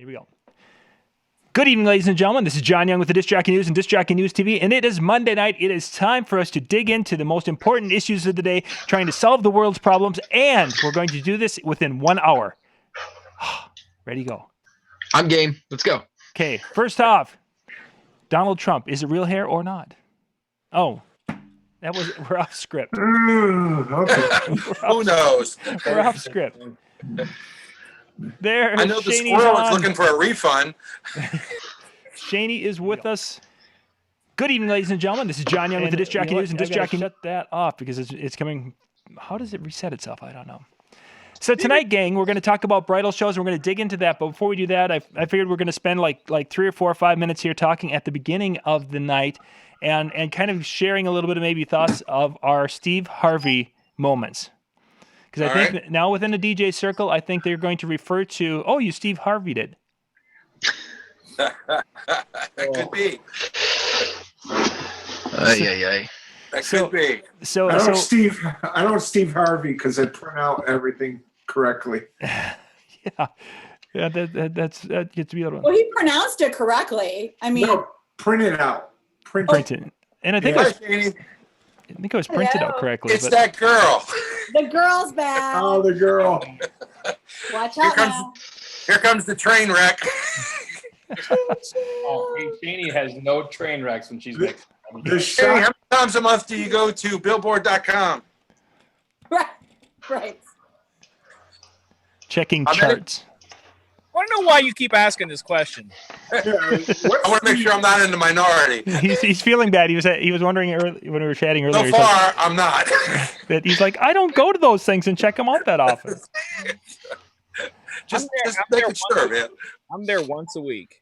Here we go. Good evening, ladies and gentlemen. This is John Young with the Disc Jockey News and Disc Jockey News TV, and it is Monday night. It is time for us to dig into the most important issues of the day, trying to solve the world's problems, and we're going to do this within 1 hour. Ready to go. I'm game. Let's go. Okay, first off, Donald Trump, is it real hair or not? Oh, we're off script. Okay. Who knows? We're off script. There, I know the Shaney's squirrel on. is looking for a refund. Shaney is with us. Good evening, ladies and gentlemen. This is John Young with the Disc Jockey News and Disc Jockey. Shut that off because it's coming. How does it reset itself? I don't know. So tonight, gang, we're going to talk about bridal shows. We're going to dig into that. But before we do that, I figured we're going to spend like 3 or 4 or 5 minutes here talking at the beginning of the night and kind of sharing a little bit of maybe thoughts of our Steve Harvey moments. Because I think now within the DJ circle, I think they're going to refer to, oh, you Steve Harvey'd it. That could be. That could be. So I don't Steve Harvey because I print out everything correctly. Yeah, that gets to be a little. Well, he pronounced it correctly. I mean, No, print it out. Print it. And I think it was printed out correctly. It's that girl. the girl's back. Oh, the girl. Watch out now. Here comes the train wreck. Oh, Shaney has no train wrecks when she's making. The Hey, how many shot. times a month do you go to Billboard.com? Right. Checking charts. I want to know why you keep asking this question. I want to make sure I'm not in the minority. He's feeling bad. He was wondering when we were chatting earlier. So far, I'm not. That he's like, I don't go to those things and check them out that often. just making sure, man. I'm there once a week.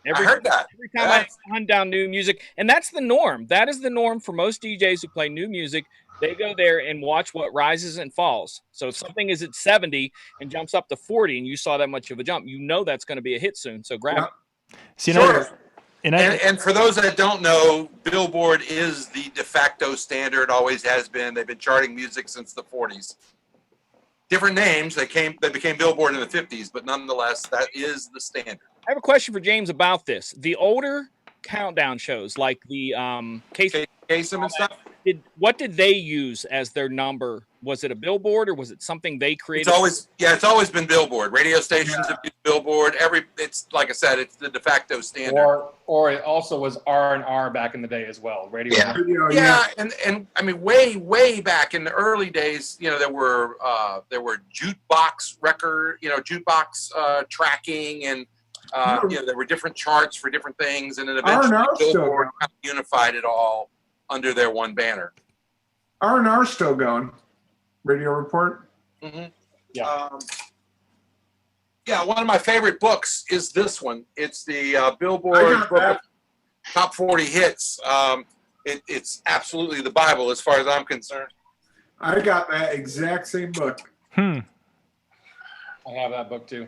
I heard that. Every time I hunt down new music, and that's the norm. That is the norm for most DJs who play new music. They go there and watch what rises and falls. So if something is at 70 and jumps up to 40, and you saw that much of a jump, you know that's going to be a hit soon. So grab it. So, Sure. And for those that don't know, Billboard is the de facto standard, always has been. They've been charting music since the 40s. Different names. They became Billboard in the 50s, but nonetheless, that is the standard. I have a question for James about this. The older countdown shows, like the Kasem and stuff. What did they use as their number? Was it a Billboard or was it something they created? It's always been Billboard. Radio stations have used Billboard. It's like I said, it's the de facto standard. Or it also was R&R back in the day as well. Radio. Yeah, and I mean way back in the early days, there were jukebox jukebox tracking and there were different charts for different things, and then eventually Billboard kind of unified it all under their one banner. R&R still going. Radio Report. Mm-hmm. Yeah. One of my favorite books is this one. It's the Billboard book of Top 40 Hits. It's absolutely the Bible as far as I'm concerned. I got that exact same book. I have that book too.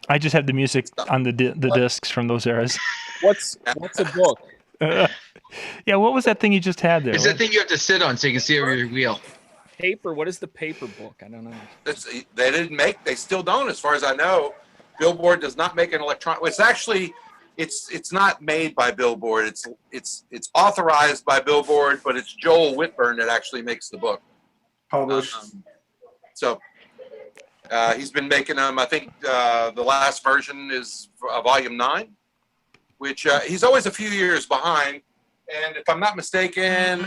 I just have the music on the discs from those eras. What's a book? Yeah, what was that thing you just had there? It's that thing you have to sit on so you can see over your wheel. Paper. What is the paper book? I don't know. They didn't make. They still don't, as far as I know. Billboard does not make an electronic. It's actually, it's not made by Billboard. It's authorized by Billboard, but it's Joel Whitburn that actually makes the book. Published. He's been making them. I think the last version is volume 9, which he's always a few years behind. And if I'm not mistaken,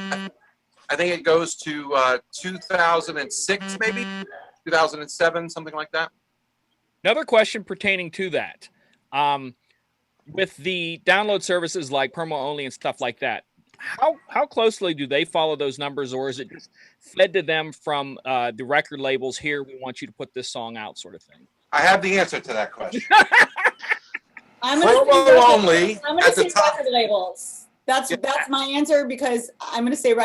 I think it goes to 2006, maybe 2007, something like that. Another question pertaining to that. With the download services like promo only and stuff like that, how closely do they follow those numbers, or is it just fed to them from the record labels? Here, we want you to put this song out, sort of thing. I have the answer to that question. I'm Promo only I'm going to say record labels. That's my answer because I'm going to say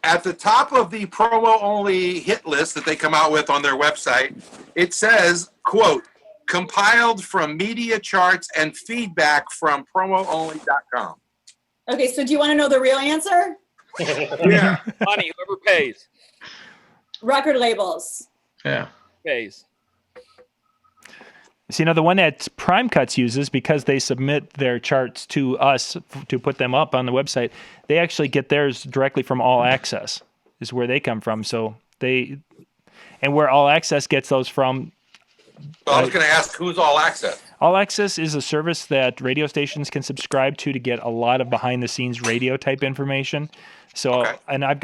At the top of the promo only hit list that they come out with on their website, it says, quote, compiled from media charts and feedback from promoonly.com. Okay, so do you want to know the real answer? Yeah. Money, whoever pays. Record labels. Yeah. Pays. See, now the one that Prime Cuts uses, because they submit their charts to us to put them up on the website, they actually get theirs directly from All Access, is where they come from. So and where All Access gets those from. I was going to ask, who's All Access? All Access is a service that radio stations can subscribe to get a lot of behind-the-scenes radio type information. So, Okay. and I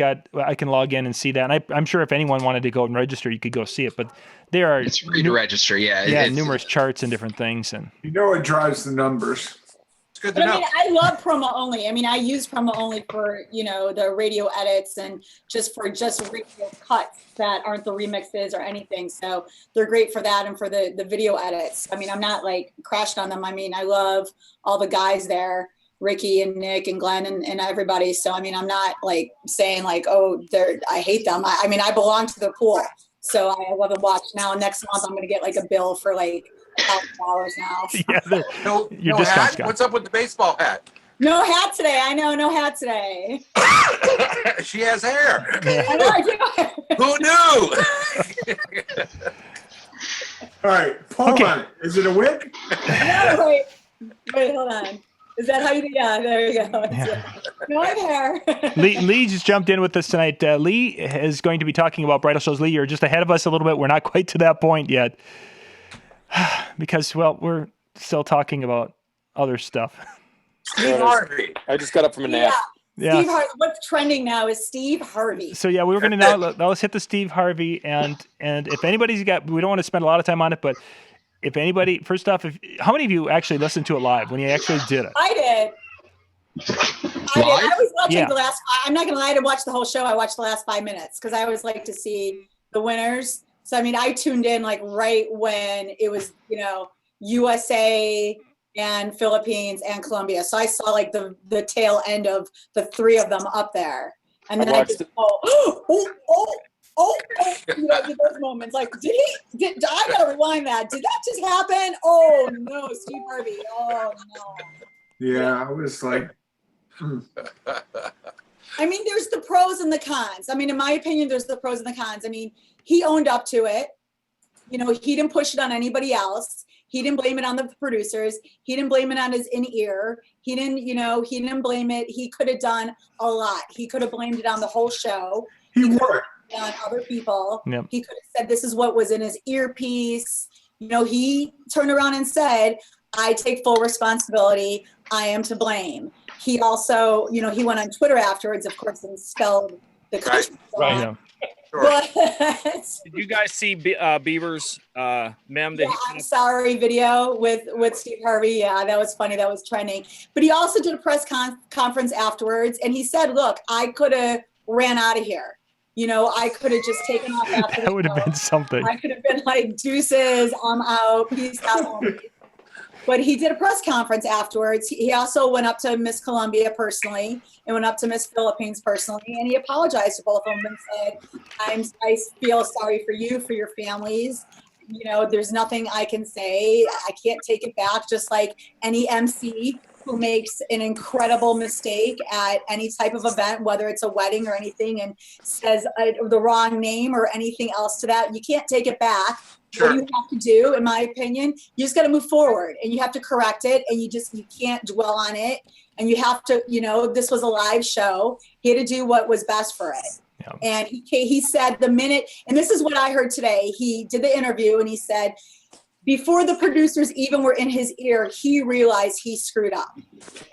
can log in and see that. And I'm sure if anyone wanted to go and register, you could go see it. But there are It's free to register. Yeah. It's, numerous charts and different things. And You know it drives the numbers. It's good to But I know. mean, I love promo only. I mean, I use promo only for, the radio edits and just radio cuts that aren't the remixes or anything. So they're great for that and for the video edits. I mean, I'm not like crashed on them. I mean, I love all the guys there, Ricky and Nick and Glenn and everybody. So, I mean, I'm not like saying like, oh, I hate them. I mean, I belong to the pool. So I love to watch now. Next month, I'm going to get like a bill for like $1,000 now. yeah, No discount's hat? gone. What's up with the baseball hat? No hat today. I know, no hat today. She has hair. I know, I do. Who knew? All right, Paul, Okay. is it a wig? No, wait, hold on. Is that how you do? Yeah, there you go. No, I have hair. Lee just jumped in with us tonight. Lee is going to be talking about bridal shows. Lee, you're just ahead of us a little bit. We're not quite to that point yet because, well, we're still talking about other stuff. Steve Harvey. I just got up from a nap. Yeah. Steve Harvey. What's trending now is Steve Harvey. So yeah, we were going to now let's hit the Steve Harvey and if anybody's got, we don't want to spend a lot of time on it, but if anybody, first off, how many of you actually listened to it live when you actually did it? I did. I was watching Yeah. I'm not going to lie, I didn't watch the whole show. I watched the last 5 minutes because I always like to see the winners. So, I mean, I tuned in like right when it was, USA and Philippines and Colombia. So I saw like the tail end of the three of them up there. And then I just, those moments like, I gotta rewind that. Did that just happen? Oh no, Steve Harvey. Oh no. Yeah, I was like, I mean, there's the pros and the cons. I mean, in my opinion, there's the pros and the cons. I mean, he owned up to it. He didn't push it on anybody else. He didn't blame it on the producers. He didn't blame it on his in-ear. He didn't blame it. He could have done a lot. He could have blamed it on the whole show. he could won. have on other people. Yep. He could have said this is what was in his earpiece. He turned around and said, I take full responsibility. I am to blame. He also, he went on Twitter afterwards, of course, and spelled the country Right. Yeah. Sure. But Did you guys see Bieber's mem that I'm sorry video with Steve Harvey. Yeah, that was funny. That was trending. But he also did a press conference afterwards, and he said, look, I could have ran out of here. I could have just taken off after That would have the been show. something. I could have been like, deuces, I'm out, peace out. Homie. But he did a press conference afterwards. He also went up to Miss Colombia personally and went up to Miss Philippines personally, and he apologized to both of them and said, I feel sorry for you, for your families. There's nothing I can say. I can't take it back, just like any MC who makes an incredible mistake at any type of event, whether it's a wedding or anything, and says the wrong name or anything else to that. You can't take it back. Sure. What do you have to do, in my opinion? You just got to move forward, and you have to correct it, and you can't dwell on it. And you have to, this was a live show. He had to do what was best for it. Yeah. And he said the minute, and this is what I heard today, he did the interview and he said, before the producers even were in his ear, he realized he screwed up.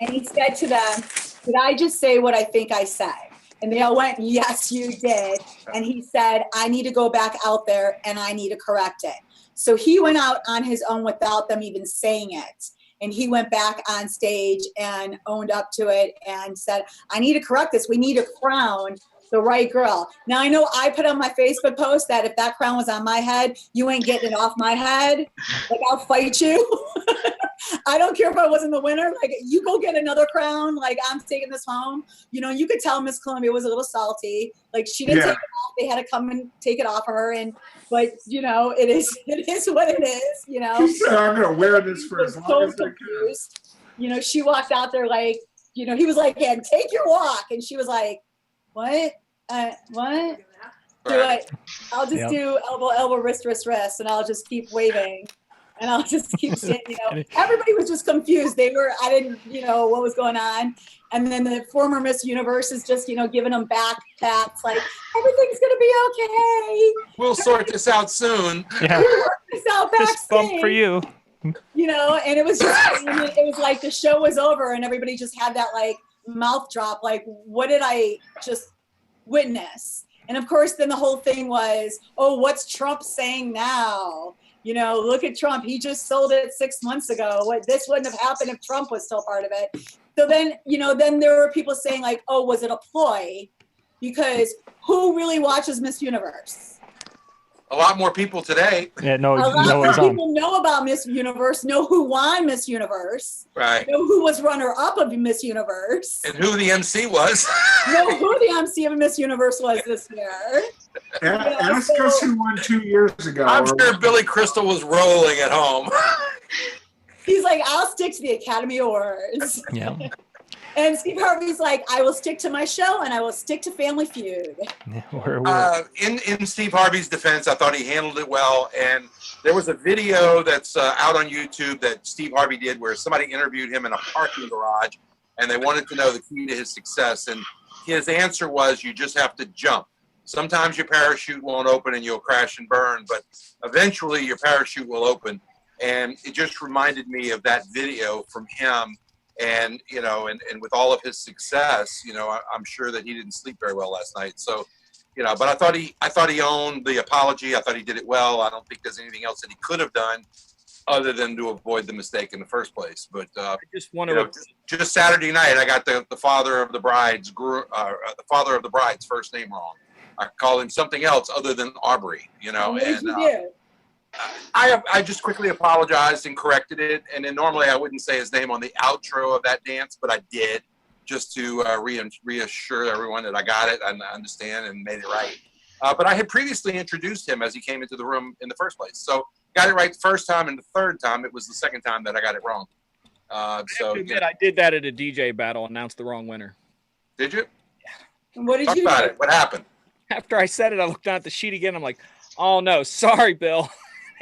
And he said to them, did I just say what I think I said? And they all went, yes, you did. And he said, I need to go back out there and I need to correct it. So he went out on his own without them even saying it. And he went back on stage and owned up to it and said, I need to correct this. We need to crown the right girl. Now, I know I put on my Facebook post that if that crown was on my head, you ain't getting it off my head. Like, I'll fight you. I don't care if I wasn't the winner. Like, you go get another crown. Like, I'm taking this home. You could tell Miss Columbia was a little salty. Like, she didn't take it off. They had to come and take it off of her. But it is what it is, She said, I'm going to wear this for as long as I can. Confused. She walked out there like, he was like, yeah, take your walk. And she was like, what? What? Do it. I'll just do elbow, elbow, wrist, wrist, wrist, and I'll just keep waving. And I'll just keep saying, everybody was just confused. I didn't, what was going on. And then the former Miss Universe is just, giving them back pats, like, everything's going to be okay. We'll sort this out soon. Yeah. We'll work this out backstage. Fist bump for you. And it was just, it was like the show was over and everybody just had that like mouth drop, like, what did I just witness? And of course, then the whole thing was, oh, what's Trump saying now? Look at Trump. He just sold it 6 months ago. This wouldn't have happened if Trump was still part of it. So then, then there were people saying like, oh, was it a ploy? Because who really watches Miss Universe? A lot more people today. Yeah, no, a lot more people know about Miss Universe, know who won Miss Universe, right? Know who was runner-up of Miss Universe, and who the MC was. Know who the MC of Miss Universe was this year. Ask us who won 2 years ago. I'm sure Billy Crystal was rolling at home. He's like, I'll stick to the Academy Awards. Yeah. And Steve Harvey's like, I will stick to my show and I will stick to Family Feud. In Steve Harvey's defense, I thought he handled it well. And there was a video that's out on YouTube that Steve Harvey did where somebody interviewed him in a parking garage and they wanted to know the key to his success. And his answer was, you just have to jump. Sometimes your parachute won't open and you'll crash and burn, but eventually your parachute will open. And it just reminded me of that video from him. And, and with all of his success, I'm sure that he didn't sleep very well last night. So, but I thought he owned the apology. I thought he did it well. I don't think there's anything else that he could have done other than to avoid the mistake in the first place. But I just want to just Saturday night, I got the father of the bride's first name wrong. I called him something else other than Aubrey, What did you do? I just quickly apologized and corrected it. And then normally I wouldn't say his name on the outro of that dance, but I did just to reassure everyone that I got it and I understand and made it right. But I had previously introduced him as he came into the room in the first place. So got it right the first time, and the third time, it was the second time that I got it wrong. I did that at a DJ battle, announced the wrong winner. Did you? And what did Talk you about do? it. What happened? After I said it, I looked down at the sheet again. I'm like, oh no, sorry, Bill.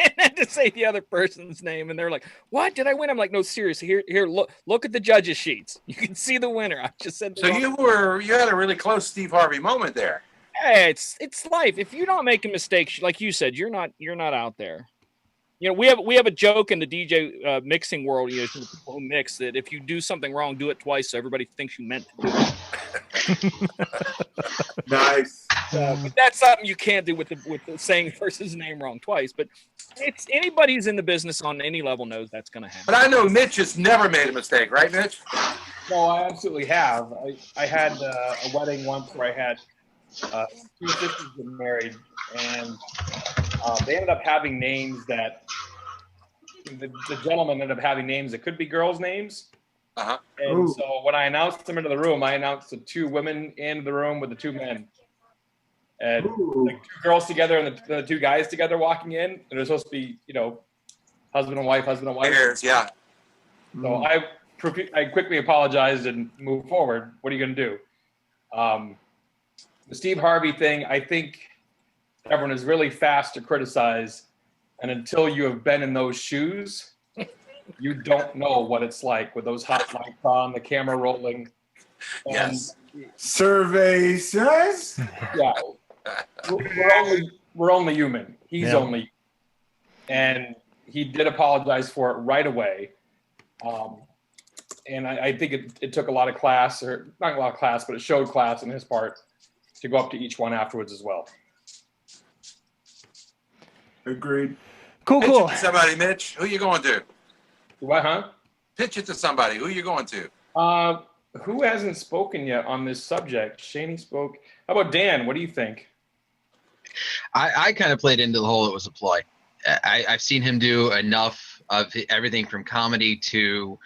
And I had to say the other person's name, and they're like, "What? Did I win?" I'm like, "No, seriously. Here, look at the judges' sheets. You can see the winner." I just said. So you had a really close Steve Harvey moment there. Hey, it's life. If you don't make a mistake, like you said, you're not out there. We have a joke in the DJ mixing world. People who mix that if you do something wrong, do it twice, so everybody thinks you meant to do it. Nice. But that's something you can't do with the saying the person's name wrong twice. But it's anybody who's in the business on any level knows that's going to happen. But I know Mitch has never made a mistake, right, Mitch? No, I absolutely have. I had a wedding once where I had two sisters get married, and they ended up having names that the gentleman ended up having names that could be girls' names. Uh-huh. And Ooh. so when I announced them into the room, I announced the two women in the room with the two men. And like two girls together and the two guys together walking in. And they're supposed to be, husband and wife. Pairs, yeah. So I quickly apologized and moved forward. What are you going to do? The Steve Harvey thing, I think everyone is really fast to criticize. And until you have been in those shoes, you don't know what it's like with those hot lights on, the camera rolling. And Yes. Survey says. Yeah. We're only human. He's only, and he did apologize for it right away. And I think it took a lot of class, or not a lot of class, but it showed class on his part to go up to each one afterwards as well. Agreed. Cool. Pitch it to somebody, Mitch. Who you going to? What, huh? Pitch it to somebody. Who you going to? Who hasn't spoken yet on this subject? Shaney spoke. How about Dan? What do you think? I kind of played into the whole it was a ploy. I've seen him do enough of everything from comedy to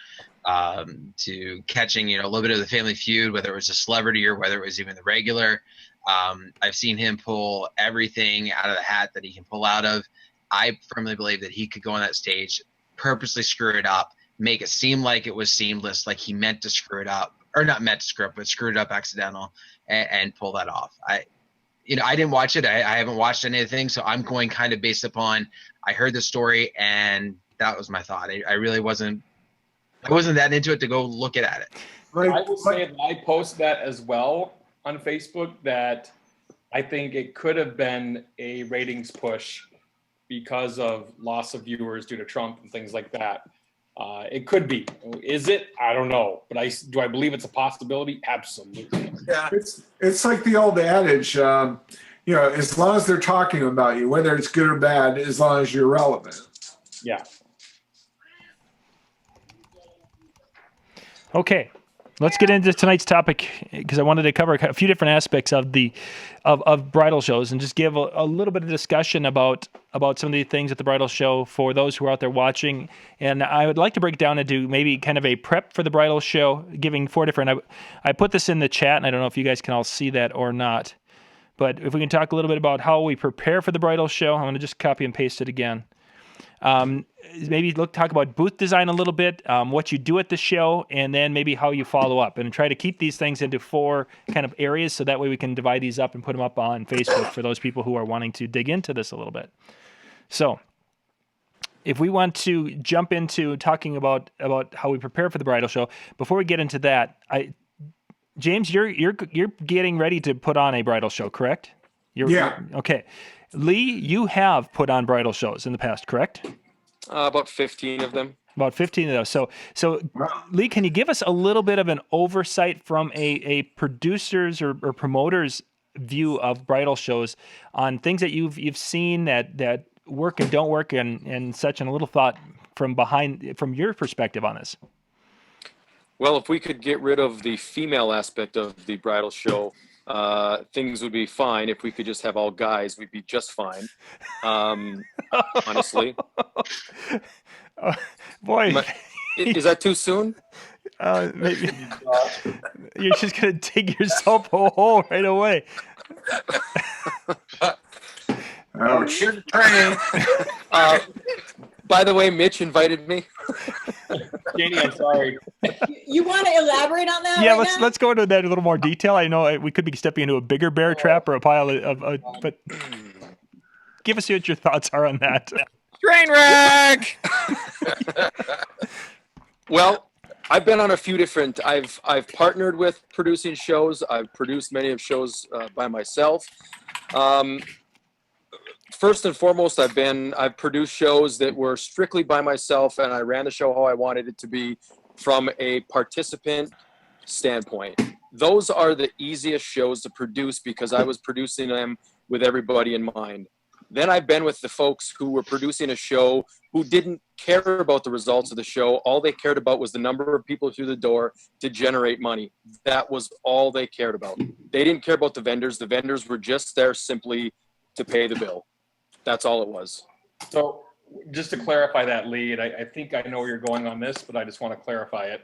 catching, a little bit of the Family Feud, whether it was a celebrity or whether it was even the regular. I've seen him pull everything out of the hat that he can pull out of. I firmly believe that he could go on that stage, purposely screw it up, make it seem like it was seamless, like he meant to screw it up, or not meant to screw up, but screwed up accidental, and pull that off. I didn't watch it. I haven't watched anything, so I'm going kind of based upon I heard the story, and That was my thought. I really wasn't that into it to go look at it. I will say that I posted that as well on Facebook, that I think it could have been a ratings push because of loss of viewers due to Trump and things like that. It could be. Is it? I don't know. But do I believe it's a possibility? Absolutely. Yeah. It's like the old adage, as long as they're talking about you, whether it's good or bad, as long as you're relevant. Yeah. Okay, let's get into tonight's topic because I wanted to cover a few different aspects of of bridal shows and just give a little bit of discussion about some of the things at the bridal show for those who are out there watching. And I would like to break it down into maybe kind of a prep for the bridal show, giving 4 different. I put this in the chat, and I don't know if you guys can all see that or not. But if we can talk a little bit about how we prepare for the bridal show, I'm going to just copy and paste it again. Maybe talk about booth design a little bit, what you do at the show, and then maybe how you follow up, and try to keep these things into 4 kind of areas so that way we can divide these up and put them up on Facebook for those people who are wanting to dig into this a little bit. So if we want to jump into talking about how we prepare for the bridal show, before we get into that, James, you're getting ready to put on a bridal show, correct? Yeah. Okay. Lee, you have put on bridal shows in the past, correct? About 15 of them. About 15 of those. So Lee, can you give us a little bit of an oversight from a producer's or promoter's view of bridal shows on things that you've seen that work and don't work and such, and a little thought from your perspective on this? Well, if we could get rid of the female aspect of the bridal show, things would be fine. If we could just have all guys, we'd be just fine. Honestly. Boy. Is that too soon? Maybe. You're just going to dig yourself a hole right away. Ouch. Here's the train. By the way, Mitch invited me. Katie, I'm sorry. You want to elaborate on that? Yeah, right now? let's go into that in a little more detail. I know we could be stepping into a bigger bear trap or a pile but give us what your thoughts are on that. Train wreck. Well, I've been on a few different. I've partnered with producing shows. I've produced many of shows by myself. First and foremost, I've produced shows that were strictly by myself, and I ran the show how I wanted it to be from a participant standpoint. Those are the easiest shows to produce because I was producing them with everybody in mind. Then I've been with the folks who were producing a show who didn't care about the results of the show. All they cared about was the number of people through the door to generate money. That was all they cared about. They didn't care about the vendors. The vendors were just there simply to pay the bill. That's all it was. So just to clarify that, Lee, and I think I know where you're going on this, but I just want to clarify it.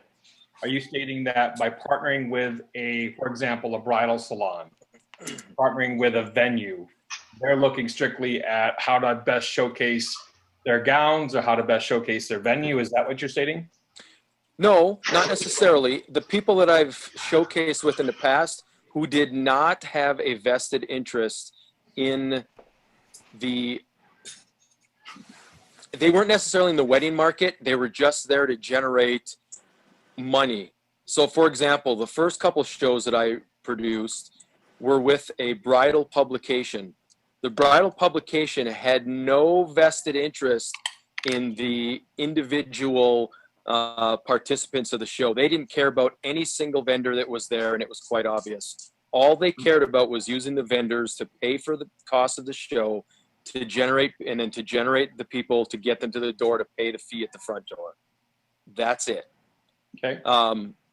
Are you stating that by partnering with for example, a bridal salon, partnering with a venue, they're looking strictly at how to best showcase their gowns or how to best showcase their venue? Is that what you're stating? No, not necessarily. The people that I've showcased with in the past who did not have a vested interest in they weren't necessarily in the wedding market. They were just there to generate money. So for example, the first couple shows that I produced were with a bridal publication. The bridal publication had no vested interest in the individual participants of the show. They didn't care about any single vendor that was there, and it was quite obvious. All they cared about was using the vendors to pay for the cost of the show, to generate the people, to get them to the door, to pay the fee at the front door. That's it. Okay.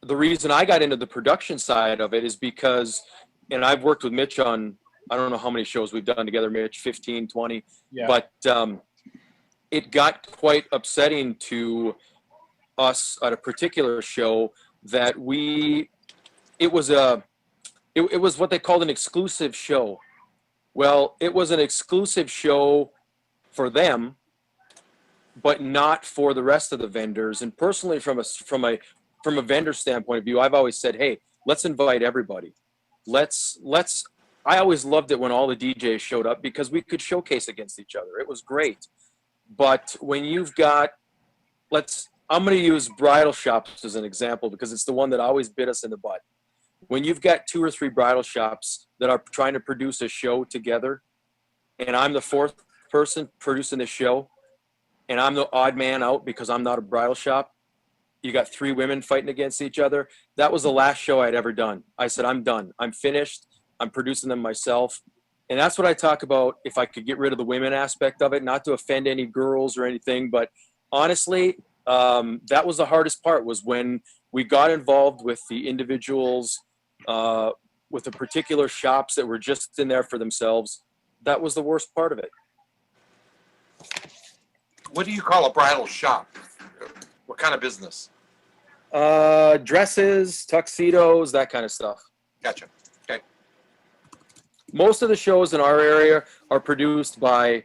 The reason I got into the production side of it is because, and I've worked with Mitch on, I don't know how many shows we've done together, Mitch, 15, 20, Yeah. But it got quite upsetting to us at a particular show that it was what they called an exclusive show. Well, it was an exclusive show for them, but not for the rest of the vendors. And personally, from a vendor standpoint of view, I've always said, hey, let's invite everybody. I always loved it when all the DJs showed up because we could showcase against each other. It was great. But when you've got I'm going to use bridal shops as an example because it's the one that always bit us in the butt. When you've got 2 or 3 bridal shops that are trying to produce a show together, and I'm the 4th person producing the show, and I'm the odd man out because I'm not a bridal shop, you got 3 women fighting against each other. That was the last show I'd ever done. I said, I'm done. I'm finished. I'm producing them myself. And that's what I talk about, if I could get rid of the women aspect of it, not to offend any girls or anything, but honestly, that was the hardest part, was when we got involved with the individuals, with the particular shops that were just in there for themselves. That was the worst part of it. What do you call a bridal shop? What kind of business? Dresses, tuxedos, that kind of stuff. Gotcha. Okay. Most of the shows in our area are produced by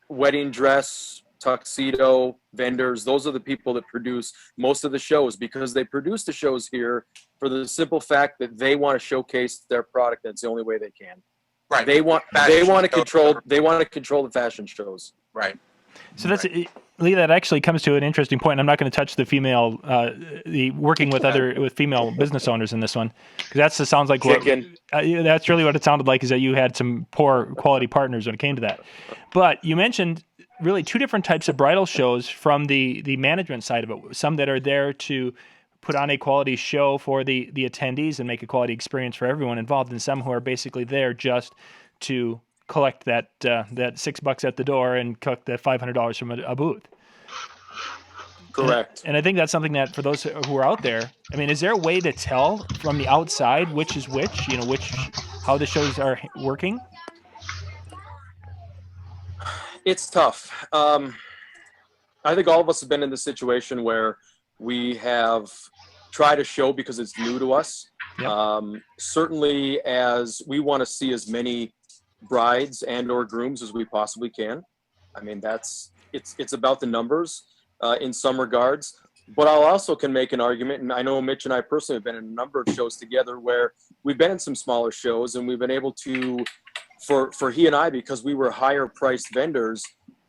wedding dress, tuxedo vendors. Those are the people that produce most of the shows, because they produce the shows here for the simple fact that they want to showcase their product. That's the only way they can. Right. They want to control the fashion shows. Right. So that's Lee. That actually comes to an interesting point. And I'm not going to touch the female, the working with female business owners in this one, because that sounds like that's really what it sounded like, is that you had some poor quality partners when it came to that. But you mentioned really 2 different types of bridal shows from the management side of it. Some that are there to put on a quality show for the attendees and make a quality experience for everyone involved, and some who are basically there just to collect that $6 at the door and collect that $500 from a booth. Correct. And I think that's something that, for those who are out there, I mean, is there a way to tell from the outside which is which? How the shows are working? It's tough. I think all of us have been in the situation where we have tried a show because it's new to us. Yep. Certainly, as we want to see as many brides and or grooms as we possibly can. I mean, it's about the numbers in some regards. But I also can make an argument, and I know Mitch and I personally have been in a number of shows together where we've been in some smaller shows, and we've been able to, for he and I, because we were higher priced vendors,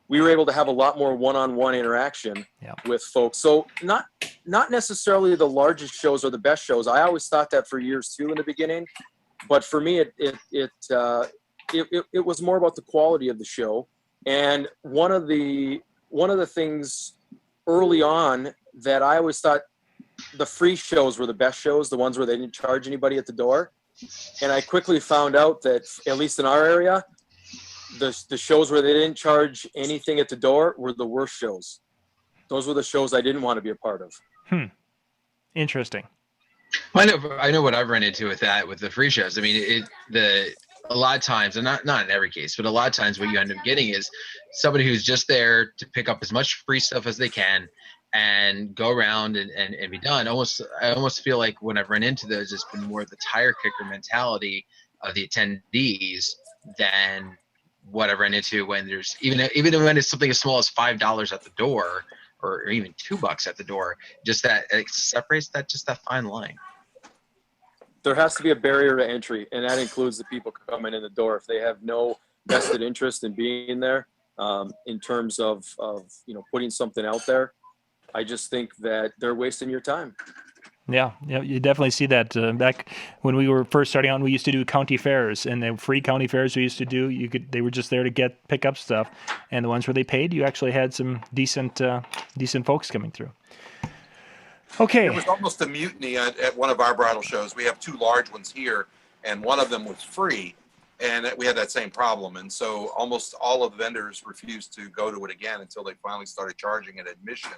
we were able to have a lot more one-on-one interaction with folks. So not necessarily the largest shows are the best shows. I always thought that for years too in the beginning, but for me, it was more about the quality of the show. And one of the things early on that I always thought the free shows were the best shows, the ones where they didn't charge anybody at the door. And I quickly found out that, at least in our area, the shows where they didn't charge anything at the door were the worst shows. Those were the shows I didn't want to be a part of. Interesting. I know what I've run into with the free shows. I mean, a lot of times, and not in every case, but a lot of times what you end up getting is somebody who's just there to pick up as much free stuff as they can and go around and be done. I almost feel like when I've run into those, it's been more the tire kicker mentality of the attendees than what I've run into when there's even when it's something as small as $5 at the door, or even $2 at the door. Just that it separates that fine line. There has to be a barrier to entry, and that includes the people coming in the door. If they have no vested interest in being there, in terms of putting something out there, I just think that they're wasting your time. Yeah, you definitely see that. Back when we were first starting out, we used to do county fairs, and the free county fairs we used to do, they were just there to pick up stuff, and the ones where they paid, you actually had some decent folks coming through. Okay. It was almost a mutiny at one of our bridal shows. We have 2 large ones here, and one of them was free, and we had that same problem. And so almost all of the vendors refused to go to it again until they finally started charging an admission,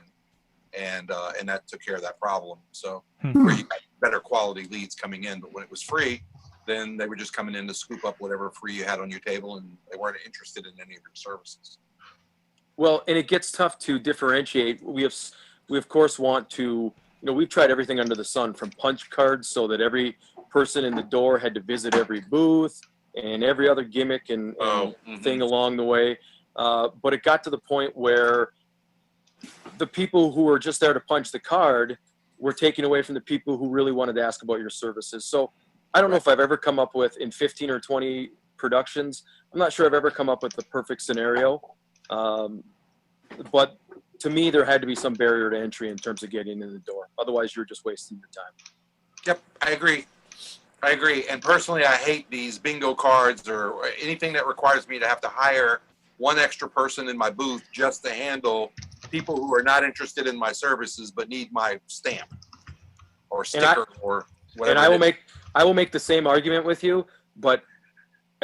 and that took care of that problem. So where you got better quality leads coming in, but when it was free, then they were just coming in to scoop up whatever free you had on your table, and they weren't interested in any of your services. Well, and it gets tough to differentiate. We of course want to, we've tried everything under the sun, from punch cards so that every person in the door had to visit every booth, and every other gimmick and thing along the way. But it got to the point where the people who were just there to punch the card were taken away from the people who really wanted to ask about your services. So I don't know if I've ever come up with, in 15 or 20 productions, I'm not sure I've ever come up with the perfect scenario. but to me, there had to be some barrier to entry in terms of getting in the door. Otherwise, you're just wasting your time. Yep, I agree. And personally, I hate these bingo cards or anything that requires me to have to hire one extra person in my booth just to handle people who are not interested in my services but need my stamp or sticker or whatever. And I will make the same argument with you, but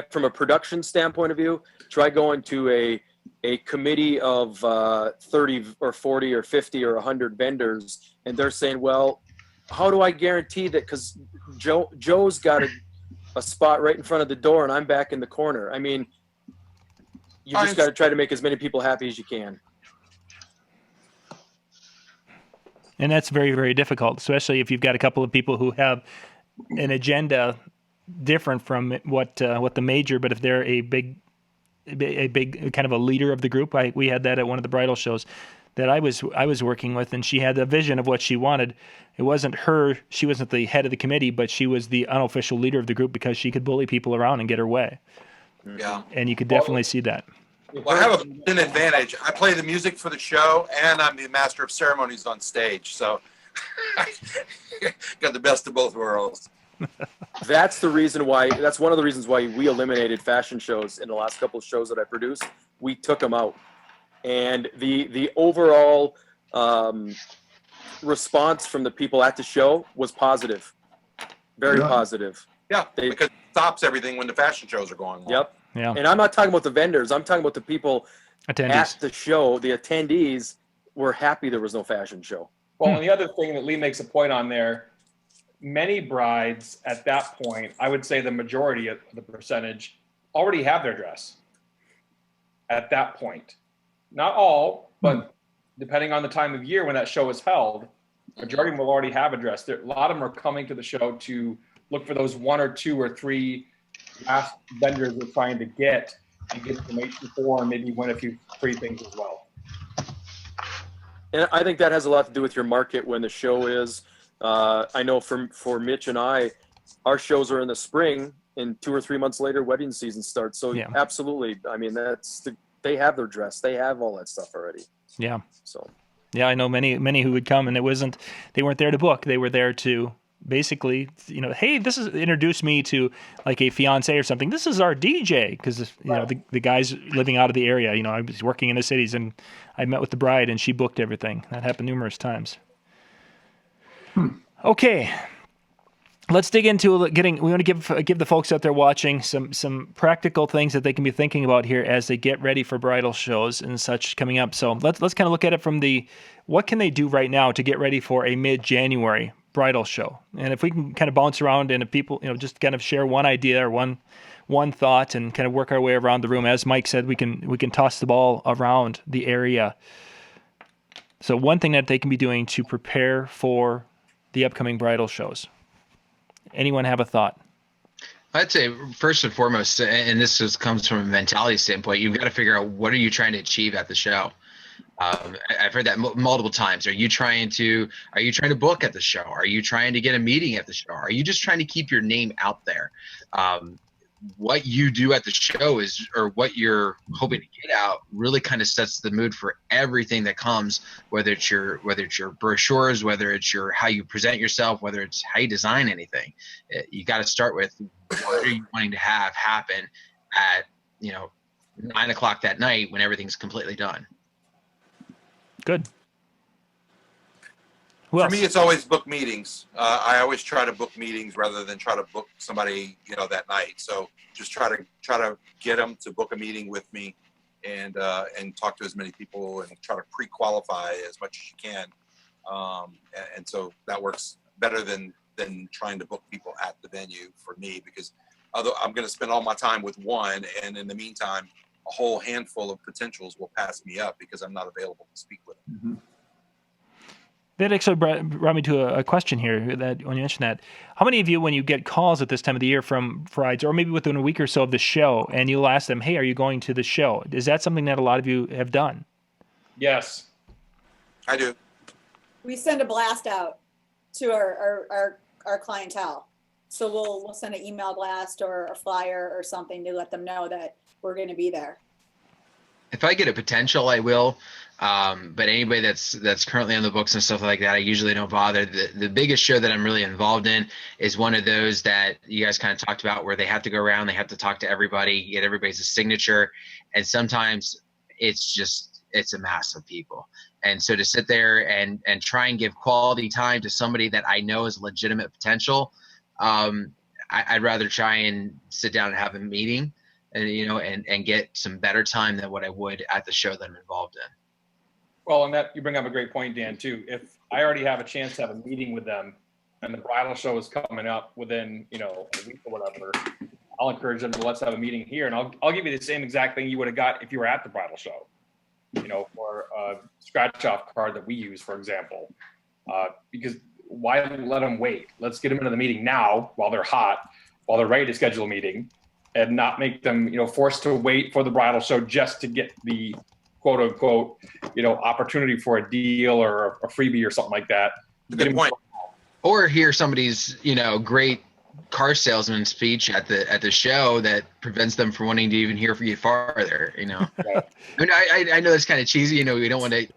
from a production standpoint of view, try going to a committee of 30 or 40 or 50 or 100 vendors, and they're saying, well, how do I guarantee that? Because Joe's got a spot right in front of the door and I'm back in the corner. I mean, you just got to try to make as many people happy as you can. And that's very, very difficult, especially if you've got a couple of people who have an agenda different from what the major, but if they're a big kind of a leader of the group. We had that at one of the bridal shows that I was working with, and she had a vision of what she wanted. It wasn't her; she wasn't the head of the committee, but she was the unofficial leader of the group because she could bully people around and get her way. Yeah, and you could definitely see that. Well, I have an advantage. I play the music for the show, and I'm the master of ceremonies on stage, so got the best of both worlds. That's one of the reasons why we eliminated fashion shows in the last couple of shows that I produced. We took them out, and the overall response from the people at the show was positive, very positive. Yeah, because it stops everything when the fashion shows are going on. Yep. Yeah. And I'm not talking about the vendors. I'm talking about the people Attendees. at the show. The attendees were happy there was no fashion show. Well, and the other thing that Lee makes a point on there, many brides at that point, I would say the majority of the percentage, already have their dress at that point. Not all, but depending on the time of year when that show is held, majority of them will already have a dress. A lot of them are coming to the show to look for those 1 or 2 or 3 last vendors we're trying to get and get information for, and maybe win a few free things as well. And I think that has a lot to do with your market when the show is. I know for Mitch and I, our shows are in the spring, and 2 or 3 months later, wedding season starts. So absolutely, I mean, they have their dress, they have all that stuff already. Yeah. So. Yeah, I know many who would come, and they weren't there to book. They were there to basically, hey, introduce me to like a fiance or something. This is our DJ, because the guy's living out of the area. I was working in the cities, and I met with the bride, and she booked everything. That happened numerous times. Okay, let's dig into we want to give the folks out there watching some practical things that they can be thinking about here as they get ready for bridal shows and such coming up. So let's kind of look at it from what can they do right now to get ready for a mid-January bridal show. And if we can kind of bounce around and if people, just kind of share one idea or one thought and kind of work our way around the room. As Mike said, we can toss the ball around the area. So one thing that they can be doing to prepare for the upcoming bridal shows. Anyone have a thought? I'd say first and foremost, and this comes from a mentality standpoint, you've got to figure out what are you trying to achieve at the show. I've heard that multiple times. Are you trying to book at the show? Are you trying to get a meeting at the show? Are you just trying to keep your name out there? What you do at the show or what you're hoping to get out really kind of sets the mood for everything that comes, whether it's your brochures, whether it's how you present yourself, whether it's how you design anything. You got to start with what are you wanting to have happen at 9:00 that night when everything's completely done. Good. For me, it's always book meetings. I always try to book meetings rather than try to book somebody, that night. So just try to get them to book a meeting with me, and talk to as many people and try to pre-qualify as much as you can. And so that works better than trying to book people at the venue for me, because although I'm going to spend all my time with one, and in the meantime, a whole handful of potentials will pass me up because I'm not available to speak with them. Mm-hmm. That actually brought me to a question here. That when you mentioned that, how many of you, when you get calls at this time of the year from brides, or maybe within a week or so of the show, and you'll ask them, "Hey, are you going to the show?" Is that something that a lot of you have done? Yes, I do. We send a blast out to our clientele. So we'll send an email blast or a flyer or something to let them know that we're going to be there. If I get a potential, I will. But anybody that's currently on the books and stuff like that, I usually don't bother. The biggest show that I'm really involved in is one of those that you guys kind of talked about, where they have to go around, they have to talk to everybody, get everybody's signature, and sometimes it's a mass of people. And so to sit there and try and give quality time to somebody that I know is legitimate potential, I'd rather try and sit down and have a meeting and get some better time than what I would at the show that I'm involved in. Well, and that you bring up a great point, Dan, too. If I already have a chance to have a meeting with them and the bridal show is coming up within, a week or whatever, I'll encourage them to let's have a meeting here. And I'll give you the same exact thing you would have got if you were at the bridal show, for a scratch off card that we use, for example, because why let them wait? Let's get them into the meeting now while they're hot, while they're ready to schedule a meeting, and not make them, forced to wait for the bridal show just to get the quote unquote, opportunity for a deal or a freebie or something like that. Good point. Or hear somebody's, great car salesman speech at the show that prevents them from wanting to even hear from you farther, Right. I know that's kind of cheesy, we don't want to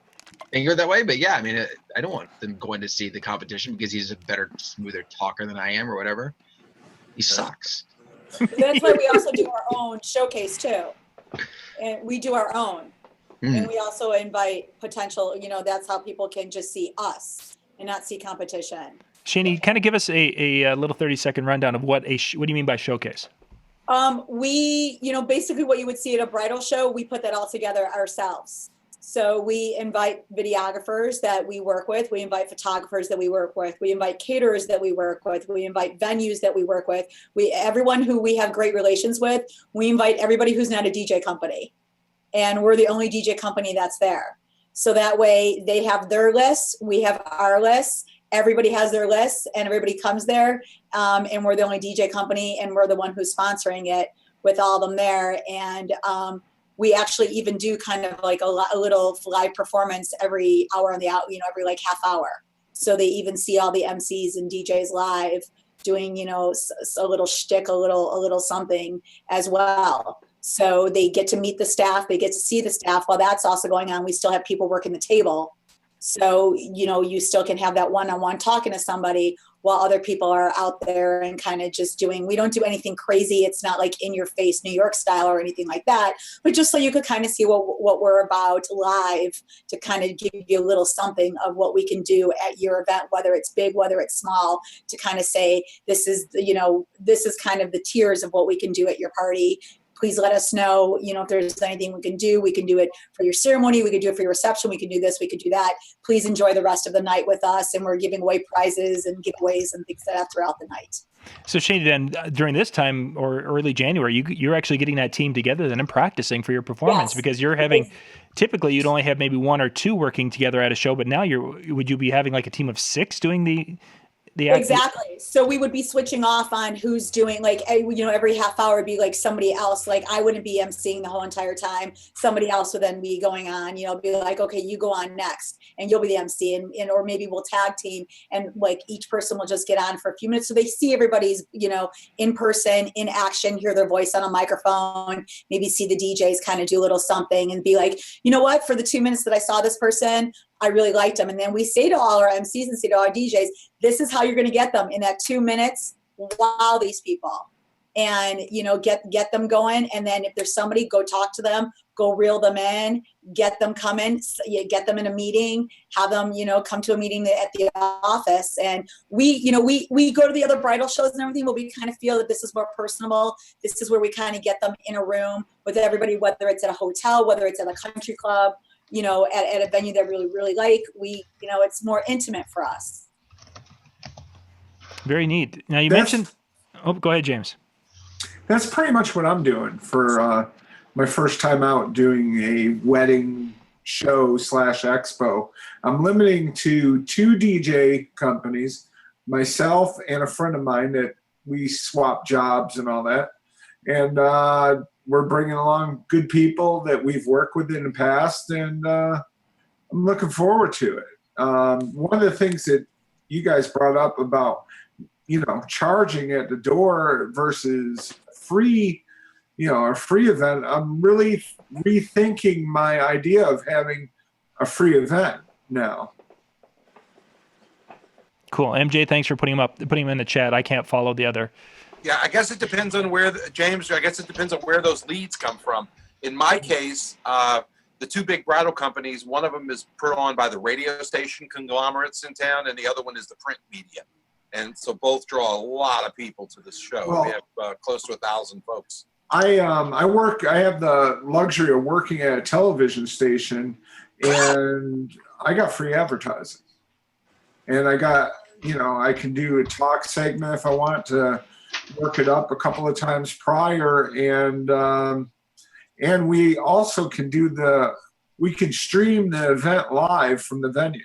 think of it that way, but yeah, I don't want them going to see the competition because he's a better, smoother talker than I am or whatever. He sucks. That's why we also do our own showcase too. And we do our own. And we also invite potential, that's how people can just see us and not see competition. Shaney, kind of give us a little 30-second rundown of what do you mean by showcase? We, basically what you would see at a bridal show, we put that all together ourselves. So we invite videographers that we work with. We invite photographers that we work with. We invite caterers that we work with. We invite venues that we work with. Everyone who we have great relations with, we invite everybody who's not a DJ company. And we're the only DJ company that's there. So that way they have their lists, we have our lists, everybody has their lists, and everybody comes there. And we're the only DJ company, and we're the one who's sponsoring it with all of them there. And we actually even do kind of like a little live performance every hour on the every like half hour. So they even see all the MCs and DJs live doing, a little shtick, a little something as well. So they get to meet the staff, they get to see the staff. While that's also going on, we still have people working the table. So, you still can have that one-on-one talking to somebody while other people are out there and kind of just we don't do anything crazy. It's not like in your face New York style or anything like that, but just so you could kind of see what we're about live, to kind of give you a little something of what we can do at your event, whether it's big, whether it's small, to kind of say, this is kind of the tiers of what we can do at your party. Please let us know, if there's anything we can do. We can do it for your ceremony. We can do it for your reception. We can do this. We can do that. Please enjoy the rest of the night with us. And we're giving away prizes and giveaways and things like that throughout the night. So Shane, then during this time or early January, you're actually getting that team together then and practicing for your performance. Yes. Because you're having, typically you'd only have maybe one or two working together at a show, but now would you be having like a team of 6 doing the exactly. So we would be switching off on who's doing, like, every half hour would be like somebody else. Like I wouldn't be emceeing the whole entire time. Somebody else would then be going on, be like, okay, you go on next and you'll be the MC, and or maybe we'll tag team, and like each person will just get on for a few minutes. So they see everybody's, in person, in action, hear their voice on a microphone, maybe see the DJs kind of do a little something and be like, what, for the 2 minutes that I saw this person, I really liked them. And then we say to all our MCs and say to our DJs, this is how you're going to get them in that 2 minutes. Wow, these people. And, get them going. And then if there's somebody, go talk to them, go reel them in, get them coming, get them in a meeting, have them, come to a meeting at the office. And we go to the other bridal shows and everything, but we kind of feel that this is more personable. This is where we kind of get them in a room with everybody, whether it's at a hotel, whether it's at a country club, at a venue that really, really like. It's more intimate for us. Very neat. Now you mentioned, go ahead, James. That's pretty much what I'm doing for my first time out doing a wedding show / expo. I'm limiting to 2 DJ companies, myself and a friend of mine, that we swap jobs and all that. And we're bringing along good people that we've worked with in the past, and I'm looking forward to it. One of the things that you guys brought up about, charging at the door versus free, a free event, I'm really rethinking my idea of having a free event now. Cool. MJ, thanks for putting him in the chat. I can't follow the other. Yeah, I guess it depends on where James. I guess it depends on where those leads come from. In my case, the two big bridal companies, one of them is put on by the radio station conglomerates in town, and the other one is the print media. And so both draw a lot of people to this show. Well, we have close to 1,000 folks. I have the luxury of working at a television station, and I got free advertising. And I got, I can do a talk segment if I want to work it up a couple of times prior, and we also can we can stream the event live from the venue.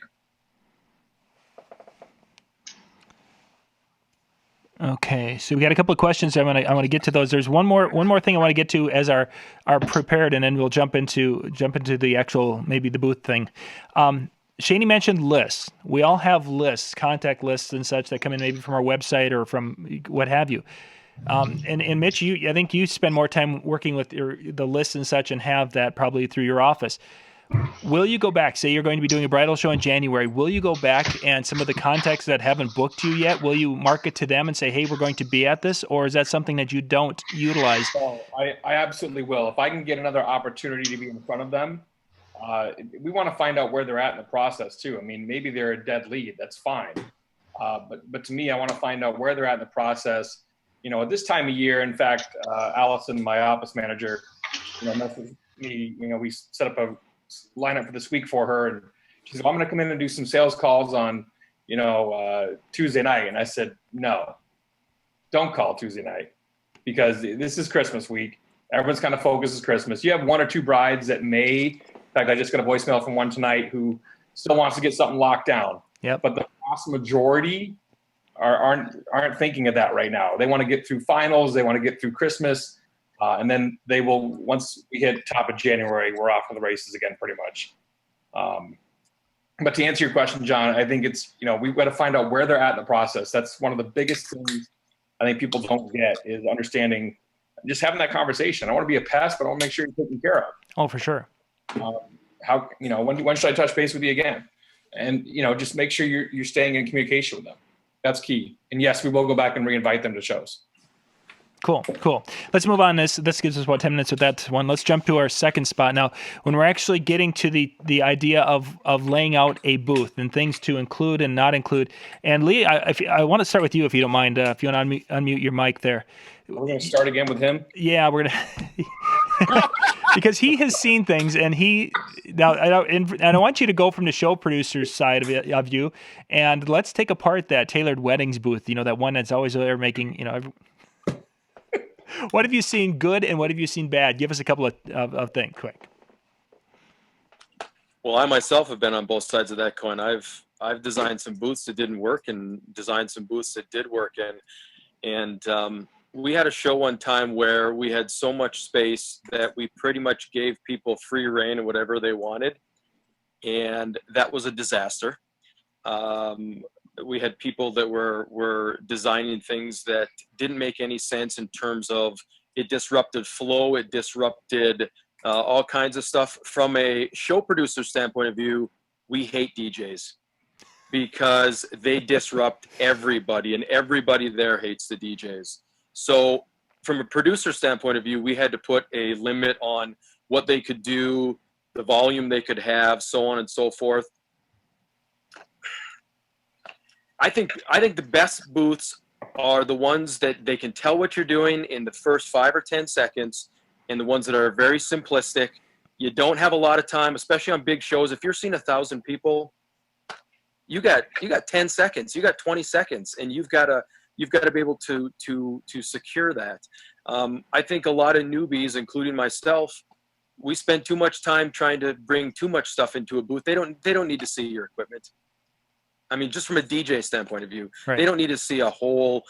Okay, so we got a couple of questions. I want to get to those. There's one more thing I want to get to as our prepared, and then we'll jump into the actual, maybe the booth thing. Shaney mentioned lists. We all have lists, contact lists and such that come in maybe from our website or from what have you. And Mitch, I think you spend more time working with the lists and such, and have that probably through your office. Will you go back? Say you're going to be doing a bridal show in January. Will you go back and some of the contacts that haven't booked you yet, will you market to them and say, hey, we're going to be at this? Or is that something that you don't utilize? Oh, I absolutely will. If I can get another opportunity to be in front of them, we want to find out where they're at in the process too. I mean, maybe they're a dead lead. That's fine. But to me, I want to find out where they're at in the process. At this time of year, in fact, Allison, my office manager, messaged me, we set up a lineup for this week for her, and she said, I'm going to come in and do some sales calls on Tuesday night. And I said, no, don't call Tuesday night, because this is Christmas week. Everyone's kind of focused on Christmas. You have one or two brides that may, in fact, I just got a voicemail from one tonight who still wants to get something locked down. Yep. But the vast majority aren't thinking of that right now. They want to get through finals. They want to get through Christmas. And then they will, once we hit top of January, we're off to the races again, pretty much. But to answer your question, John, I think it's, we've got to find out where they're at in the process. That's one of the biggest things I think people don't get, is understanding, just having that conversation. I want to be a pest, but I want to make sure you're taken care of. Oh, for sure. When should I touch base with you again? And, just make sure you're staying in communication with them. That's key. And yes, we will go back and reinvite them to shows. Cool. Let's move on. This gives us about 10 minutes with that one. Let's jump to our second spot now. When we're actually getting to the idea of laying out a booth and things to include and not include. And Lee, I want to start with you, if you don't mind. If you want to unmute your mic there. We're going to start again with him. Yeah, we're gonna. Because he has seen things, and I want you to go from the show producer's side of you, and let's take apart that tailored weddings booth. That one that's always there making. What have you seen good, and what have you seen bad? Give us a couple of things, quick. Well, I myself have been on both sides of that coin. I've designed some booths that didn't work, and designed some booths that did work. And we had a show one time where we had so much space that we pretty much gave people free reign of whatever they wanted, and that was a disaster. We had people that were designing things that didn't make any sense in terms of, it disrupted flow, it disrupted all kinds of stuff. From a show producer standpoint of view, we hate DJs because they disrupt everybody, and everybody there hates the DJs. So from a producer standpoint of view, we had to put a limit on what they could do, the volume they could have, so on and so forth. I think the best booths are the ones that they can tell what you're doing in the first 5 or 10 seconds, and the ones that are very simplistic. You don't have a lot of time, especially on big shows. If you're seeing 1,000 people, you got 10 seconds, you got 20 seconds, and you've got to be able to secure that. I think a lot of newbies, including myself, we spend too much time trying to bring too much stuff into a booth. They don't need to see your equipment. I mean, just from a DJ standpoint of view, right. They don't need to see a whole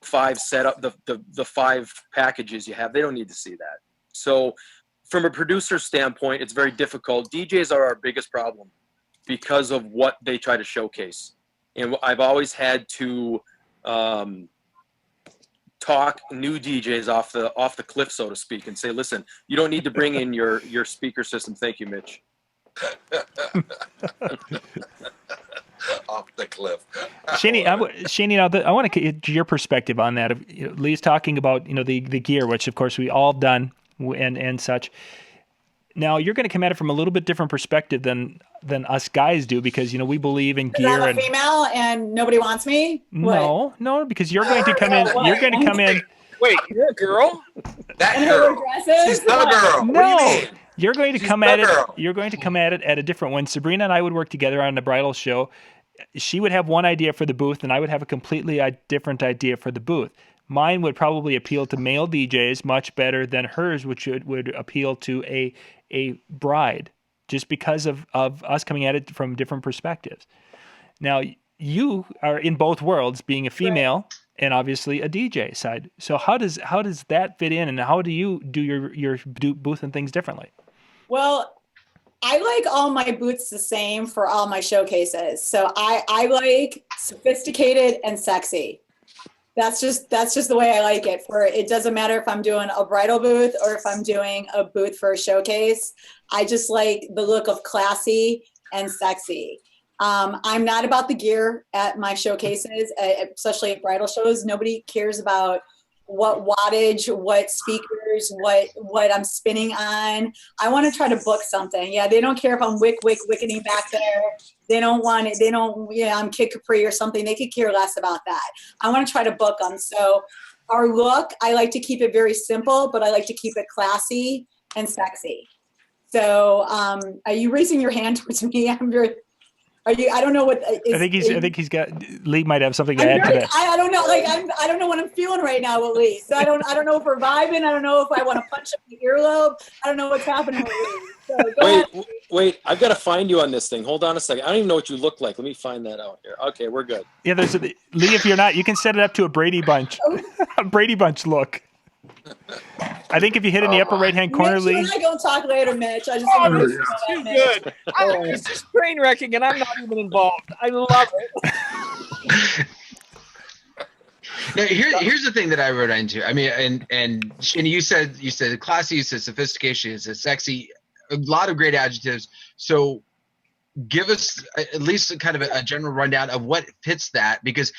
5 setup, the 5 packages you have. They don't need to see that. So from a producer standpoint, it's very difficult. DJs are our biggest problem because of what they try to showcase. And I've always had to talk new DJs off the cliff, so to speak, and say, listen, you don't need to bring in your speaker system. Thank you, Mitch. Off the cliff. Shaney, I want to get your perspective on that. Lee's talking about the gear, which of course we all have done and such. Now you're going to come at it from a little bit different perspective than us guys do, because we believe in gear. I'm a female and nobody wants me. No, because you're going to come in. You're going to come in. Wait, you're a girl? That And girl. her dresses? She's the girl. No. What do you mean? You're going to She's come the at it. girl. You're going to come at it at a different one. Sabrina and I would work together on the bridal show. She would have one idea for the booth, and I would have a completely different idea for the booth. Mine would probably appeal to male DJs much better than hers, which would appeal to a bride, just because of us coming at it from different perspectives. Now, you are in both worlds, being a female and obviously a DJ side. So how does that fit in, and how do you do your booth and things differently? Well, I like all my booths the same for all my showcases. So I like sophisticated and sexy. That's just the way I like it. It doesn't matter if I'm doing a bridal booth or if I'm doing a booth for a showcase. I just like the look of classy and sexy. I'm not about the gear at my showcases, especially at bridal shows. Nobody cares about what wattage, what speakers, what I'm spinning on. I want to try to book something. Yeah, they don't care if I'm wicketing back there. They don't want it. They don't, I'm Kid Capri or something. They could care less about that. I want to try to book them. So our look, I like to keep it very simple, but I like to keep it classy and sexy. So are you raising your hand towards me? I don't know what. I think he's got. Lee might have something to add to that. I don't know. I don't know what I'm feeling right now with Lee. So I don't know if we're vibing. I don't know if I want to punch him in the earlobe. I don't know what's happening with Lee. So wait. I've got to find you on this thing. Hold on a second. I don't even know what you look like. Let me find that out here. Okay, we're good. Yeah, Lee. If you're not, you can set it up to a Brady Bunch, a Brady Bunch look. I think if you hit in the upper right-hand corner, Mitch, Lee. you and I go talk later, Mitch. I just Too good. It's just train wrecking, and I'm not even involved. I love it. Now, here's the thing that I wrote into. I mean, and you said classy, you said sophistication, you said sexy, a lot of great adjectives. So give us at least kind of a general rundown of what fits that, because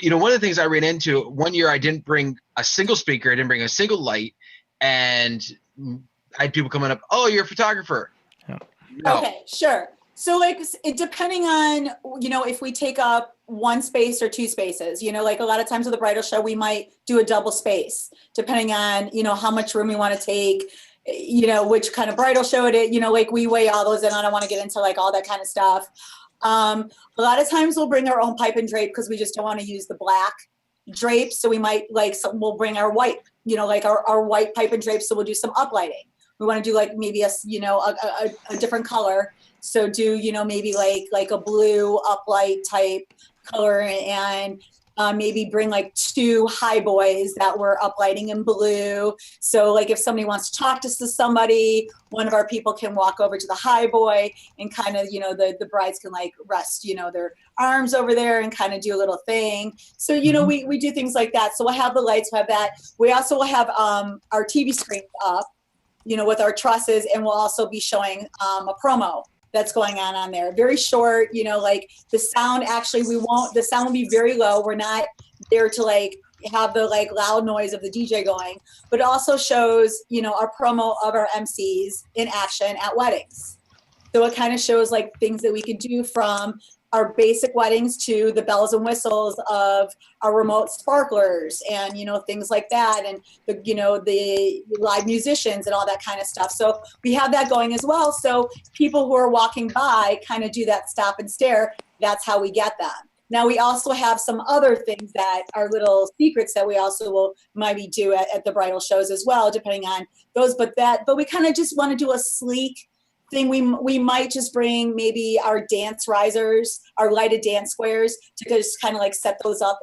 one of the things I ran into one year, I didn't bring a single speaker, I didn't bring a single light, and I had people coming up, oh, you're a photographer. Yeah. No. Okay, sure. So depending on, if we take up one space or two spaces, like a lot of times with the bridal show, we might do a double space, depending on, how much room we want to take, which kind of bridal show it is, we weigh all those in. I don't want to get into all that kind of stuff. A lot of times we'll bring our own pipe and drape because we just don't want to use the black drapes. So we might we'll bring our white, our white pipe and drape. So we'll do some uplighting. We want to do maybe a different color. So do, maybe like a blue uplight type color, and maybe bring 2 high boys that we're uplighting in blue. So if somebody wants to talk to somebody, one of our people can walk over to the high boy and kind of, the brides can rest, their arms over there and kind of do a little thing. So, we do things like that. So we'll have the lights, we'll have that. We also will have our TV screens up, with our trusses, and we'll also be showing a promo that's going on there. Very short, the sound, actually, the sound will be very low. We're not there to have the loud noise of the DJ going, but it also shows, our promo of our MCs in action at weddings. So it kind of shows things that we could do, from our basic weddings to the bells and whistles of our remote sparklers and, things like that. And the live musicians and all that kind of stuff. So we have that going as well. So people who are walking by kind of do that stop and stare. That's how we get them. Now we also have some other things that are little secrets that we also will maybe do at the bridal shows as well, depending on those, but we kind of just want to do a sleek thing. We might just bring maybe our dance risers, our lighted dance squares, to just kind of set those up,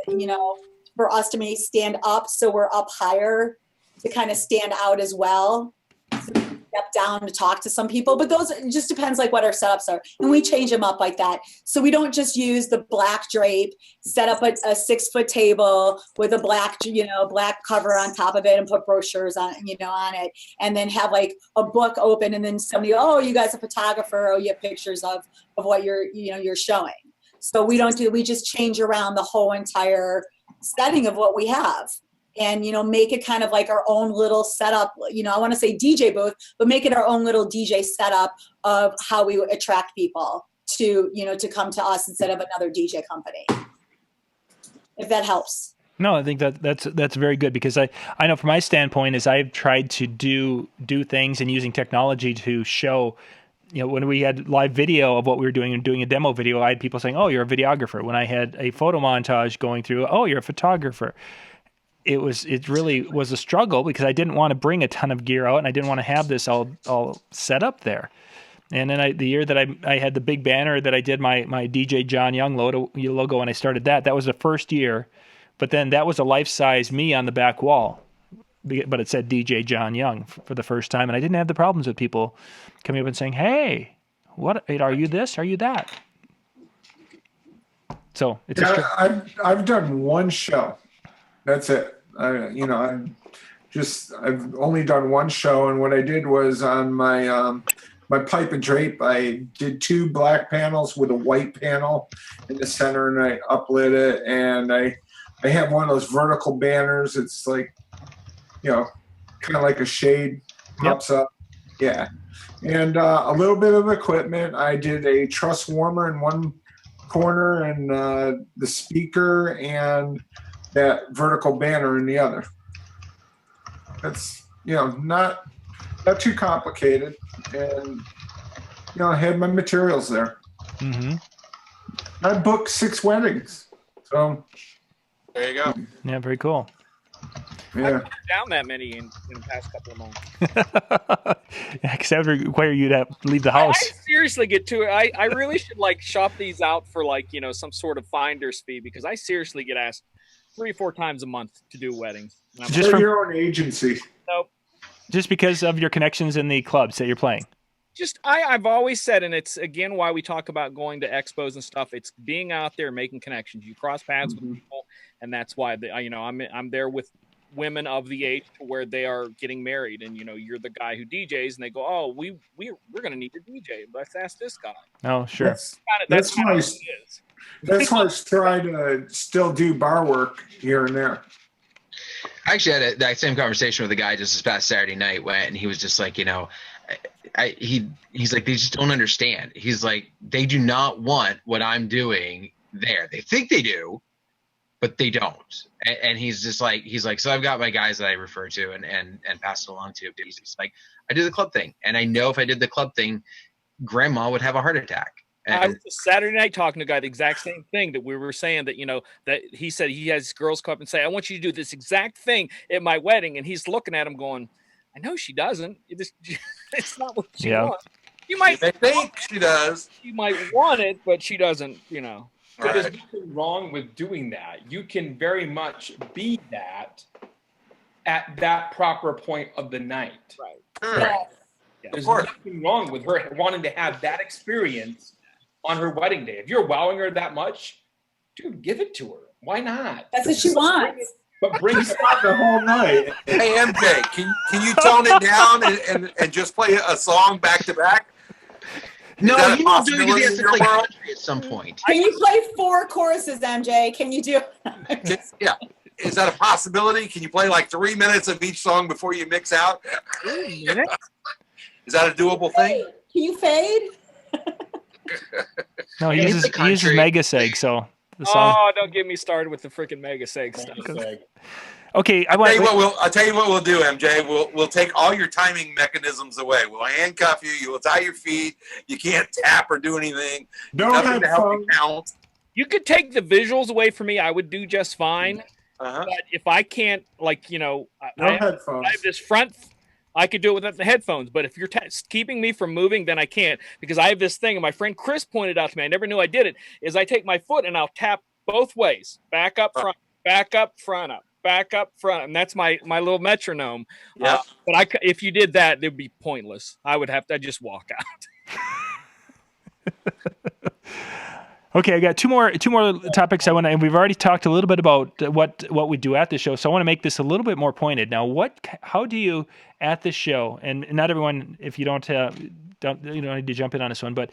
for us to maybe stand up, so we're up higher to kind of stand out as well. So step down to talk to some people, but those, it just depends like what our setups are. And we change them up like that. So we don't just use the black drape, set up a 6-foot table with a black, black cover on top of it and put brochures on it. And then have like a book open and then somebody, oh, you guys are a photographer. Oh, you have pictures of what you're showing. So we just change around the whole entire setting of what we have. And, make it kind of like our own little setup, I want to say DJ booth, but make it our own little DJ setup of how we attract people to come to us instead of another DJ company. If that helps. No, I think that's very good, because I know from my standpoint is I've tried to do things and using technology to show, when we had live video of what we were doing and doing a demo video, I had people saying, oh, you're a videographer. When I had a photo montage going through, oh, you're a photographer. It really was a struggle because I didn't want to bring a ton of gear out and I didn't want to have this all set up there. And then the year that I had the big banner that I did my DJ John Young logo when I started that was the first year. But then that was a life-size me on the back wall. But it said DJ John Young for the first time. And I didn't have the problems with people coming up and saying, hey, what are you this? Are you that? So it's I've done one show. That's it. I've only done one show, and what I did was on my my pipe and drape, I did 2 black panels with a white panel in the center, and I uplit it, and I have one of those vertical banners. It's like, kind of like a shade pops up. Yeah. And a little bit of equipment. I did a truss warmer in one corner and the speaker and that vertical banner in the other. That's, not too complicated. And, I had my materials there. Mm-hmm. I booked 6 weddings. So there you go. Yeah, very cool. Yeah. Down that many in the past couple of months. Yeah, because that would require you to leave the house. I seriously get to it. I really should shop these out for some sort of finder's fee, because I seriously get asked 3-4 times a month to do weddings. Just for your own agency. Nope. Just because of your connections in the clubs that you're playing. I've always said, and it's again why we talk about going to expos and stuff. It's being out there, making connections. You cross paths with people, and that's why I'm there with women of the age to where they are getting married, and you're the guy who DJs, and they go, oh, we're going to need a DJ. Let's ask this guy. Oh, sure. That's why I try to still do bar work here and there. I actually had that same conversation with a guy just this past Saturday night and he was just like, he's like, they just don't understand. He's like, they do not want what I'm doing there. They think they do, but they don't. And he's just like, so I've got my guys that I refer to and pass it along to. He's like, I do the club thing. And I know if I did the club thing, grandma would have a heart attack. I was Saturday night talking to a guy, the exact same thing that we were saying, that, that he said he has girls come up and say, I want you to do this exact thing at my wedding. And he's looking at him going, I know she doesn't. It's not what she wants. You might think she does. She might want it, but she doesn't, But there's nothing wrong with doing that. You can very much be that at that proper point of the night. Right. Sure. Yeah. There's nothing wrong with her wanting to have that experience on her wedding day. If you're wowing her that much, dude, give it to her. Why not? That's what she wants. But bring it the whole night. Hey, MJ, can you tone it down and just play a song back to back? No, he was doing it in your world at some point. Can you play 4 choruses, MJ? Can you do? Yeah. Is that a possibility? Can you play 3 minutes of each song before you mix out? 3 minutes? Is that a doable thing? Can you fade? No, he uses Mega Seg, so the song. Oh, don't get me started with the freaking Mega Seg stuff. Okay, I'll tell you what we'll do, MJ. We'll take all your timing mechanisms away. We'll handcuff you. You will tie your feet. You can't tap or do anything. Nothing to help you count. You could take the visuals away from me. I would do just fine. But if I can't, I have this front. I could do it without the headphones, but if you're keeping me from moving, then I can't, because I have this thing, and my friend Chris pointed out to me, I never knew I did it, is I take my foot and I'll tap both ways, back up, front, back up, front, up, back up front, and that's my little metronome. Yeah. But if you did that, it would be pointless. I'd just walk out. Okay, I got two more topics I want to, and we've already talked a little bit about what we do at the show. So I want to make this a little bit more pointed. Now, how do you at the show? And not everyone, if you don't you don't need to jump in on this one, but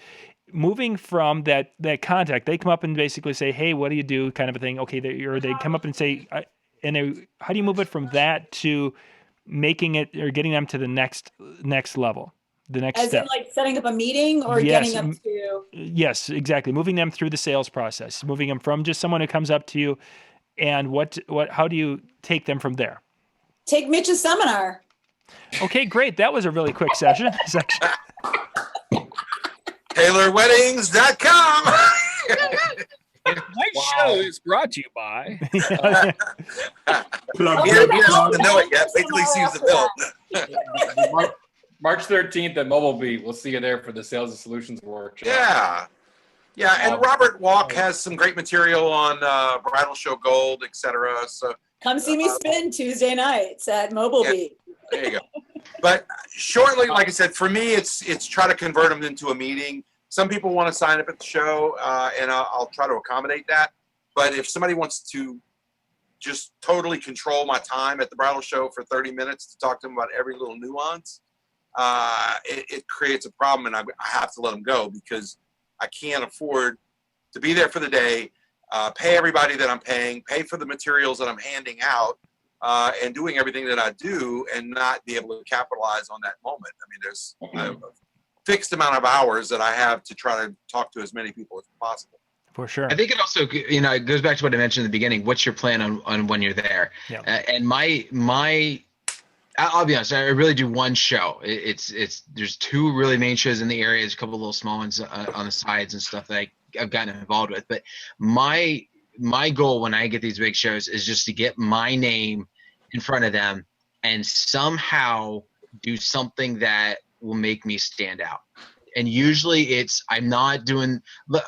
moving from that contact, they come up and basically say, "Hey, what do you do?" kind of a thing. Okay, they come up and say, how do you move it from that to making it or getting them to the next level? The next As step. in like setting up a meeting or Yes. getting them to. Yes, exactly. Moving them through the sales process, moving them from just someone who comes up to you, and how do you take them from there? Take Mitch's seminar. Okay, great. That was a really quick section. TaylorWeddings.com. My show is brought to you by. He doesn't know it yet. Wait till he sees the bill. March 13th at Mobile Beat. We'll see you there for the Sales and Solutions Workshop. Yeah, and Robert Walk has some great material on Bridal Show Gold, etc. So Come see me spin Tuesday nights at Mobile Beat. There you go. But shortly, like I said, for me, it's try to convert them into a meeting. Some people want to sign up at the show, and I'll try to accommodate that. But if somebody wants to just totally control my time at the bridal show for 30 minutes to talk to them about every little nuance, it creates a problem, and I have to let them go because I can't afford to be there for the day, pay everybody that I'm paying, pay for the materials that I'm handing out, and doing everything that I do and not be able to capitalize on that moment. I mean, there's a fixed amount of hours that I have to try to talk to as many people as possible. For sure. I think it also, it goes back to what I mentioned in the beginning. What's your plan on when you're there? Yeah. And I'll be honest, I really do one show. There's two really main shows in the area. There's a couple of little small ones on the sides and stuff that I've gotten involved with. But my goal when I get these big shows is just to get my name in front of them and somehow do something that will make me stand out. And usually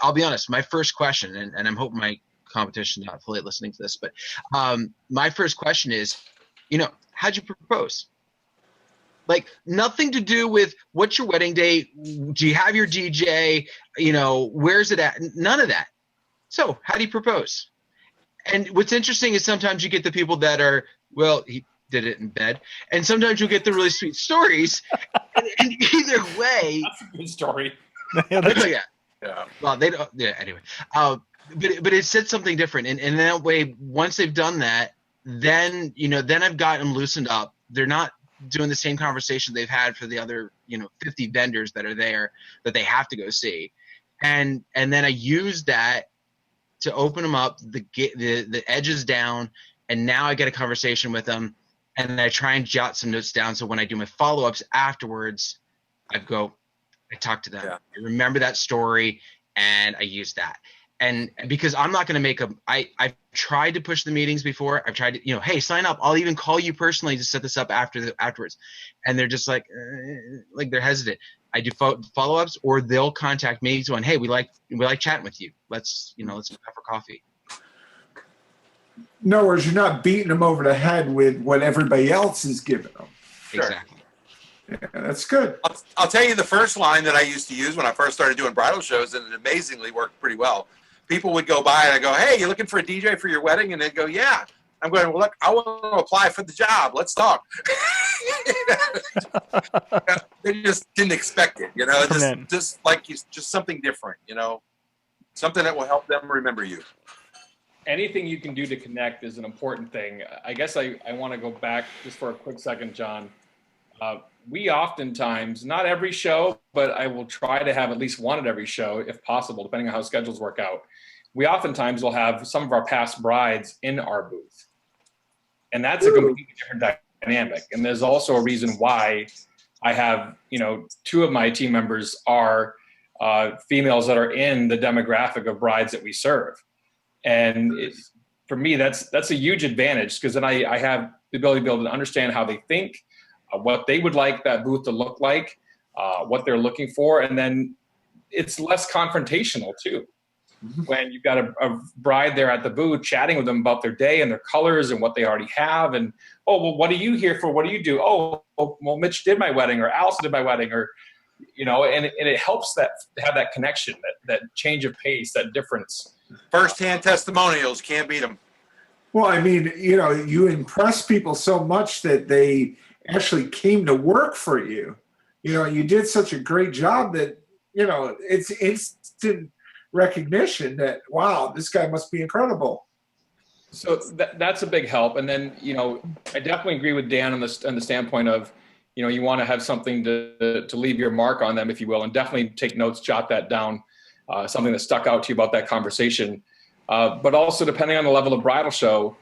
I'll be honest, my first question, and I'm hoping my competition's not fully listening to this, but my first question is, how'd you propose? Like nothing to do with what's your wedding date? Do you have your DJ? Where's it at? None of that. So how do you propose? And what's interesting is sometimes you get the people that are, well, he did it in bed. And sometimes you'll get the really sweet stories. and either way. That's a good story. Yeah. Well, they don't. Yeah. Anyway. But it said something different. And that way, once they've done that, then I've got them loosened up. They're not doing the same conversation they've had for the other 50 vendors that are there that they have to go see, and then I use that to open them up, the edges down, and now I get a conversation with them, and I try and jot some notes down so when I do my follow-ups afterwards, I talk to them. Yeah. I remember that story, and I use that. And because I'm not going to make I've tried to push the meetings before. I've tried to, hey, sign up. I'll even call you personally to set this up afterwards. And they're just like they're hesitant. I do follow-ups, or they'll contact me going, hey, we like chatting with you. Let's meet up for coffee. In other words, you're not beating them over the head with what everybody else is giving them. Sure. Exactly. Yeah, that's good. I'll tell you the first line that I used to use when I first started doing bridal shows, and it amazingly worked pretty well. People would go by and I go, hey, you looking for a DJ for your wedding? And they'd go, yeah. I'm going, well, look, I want to apply for the job. Let's talk. They just didn't expect it, just something different, something that will help them remember you. Anything you can do to connect is an important thing. I guess I want to go back just for a quick second, John. We oftentimes, not every show, but I will try to have at least one at every show if possible, depending on how schedules work out. We oftentimes will have some of our past brides in our booth. And that's a completely different dynamic. And there's also a reason why I have, two of my team members are females that are in the demographic of brides that we serve. And for me, that's a huge advantage, because then I have the ability to be able to understand how they think, what they would like that booth to look like, what they're looking for. And then it's less confrontational too, when you've got a bride there at the booth chatting with them about their day and their colors and what they already have. And, oh, well, what are you here for? What do you do? Oh, well, Mitch did my wedding, or Allison did my wedding, or, and it helps that have that connection, that change of pace, that difference. First-hand testimonials, can't beat them. Well, I mean, you impress people so much that they actually came to work for you. You did such a great job that, it's instant recognition that, wow, this guy must be incredible. So that's a big help. And then, I definitely agree with Dan on the standpoint of, you want to have something to leave your mark on them, if you will, and definitely take notes, jot that down, something that stuck out to you about that conversation. But also, depending on the level of bridal show,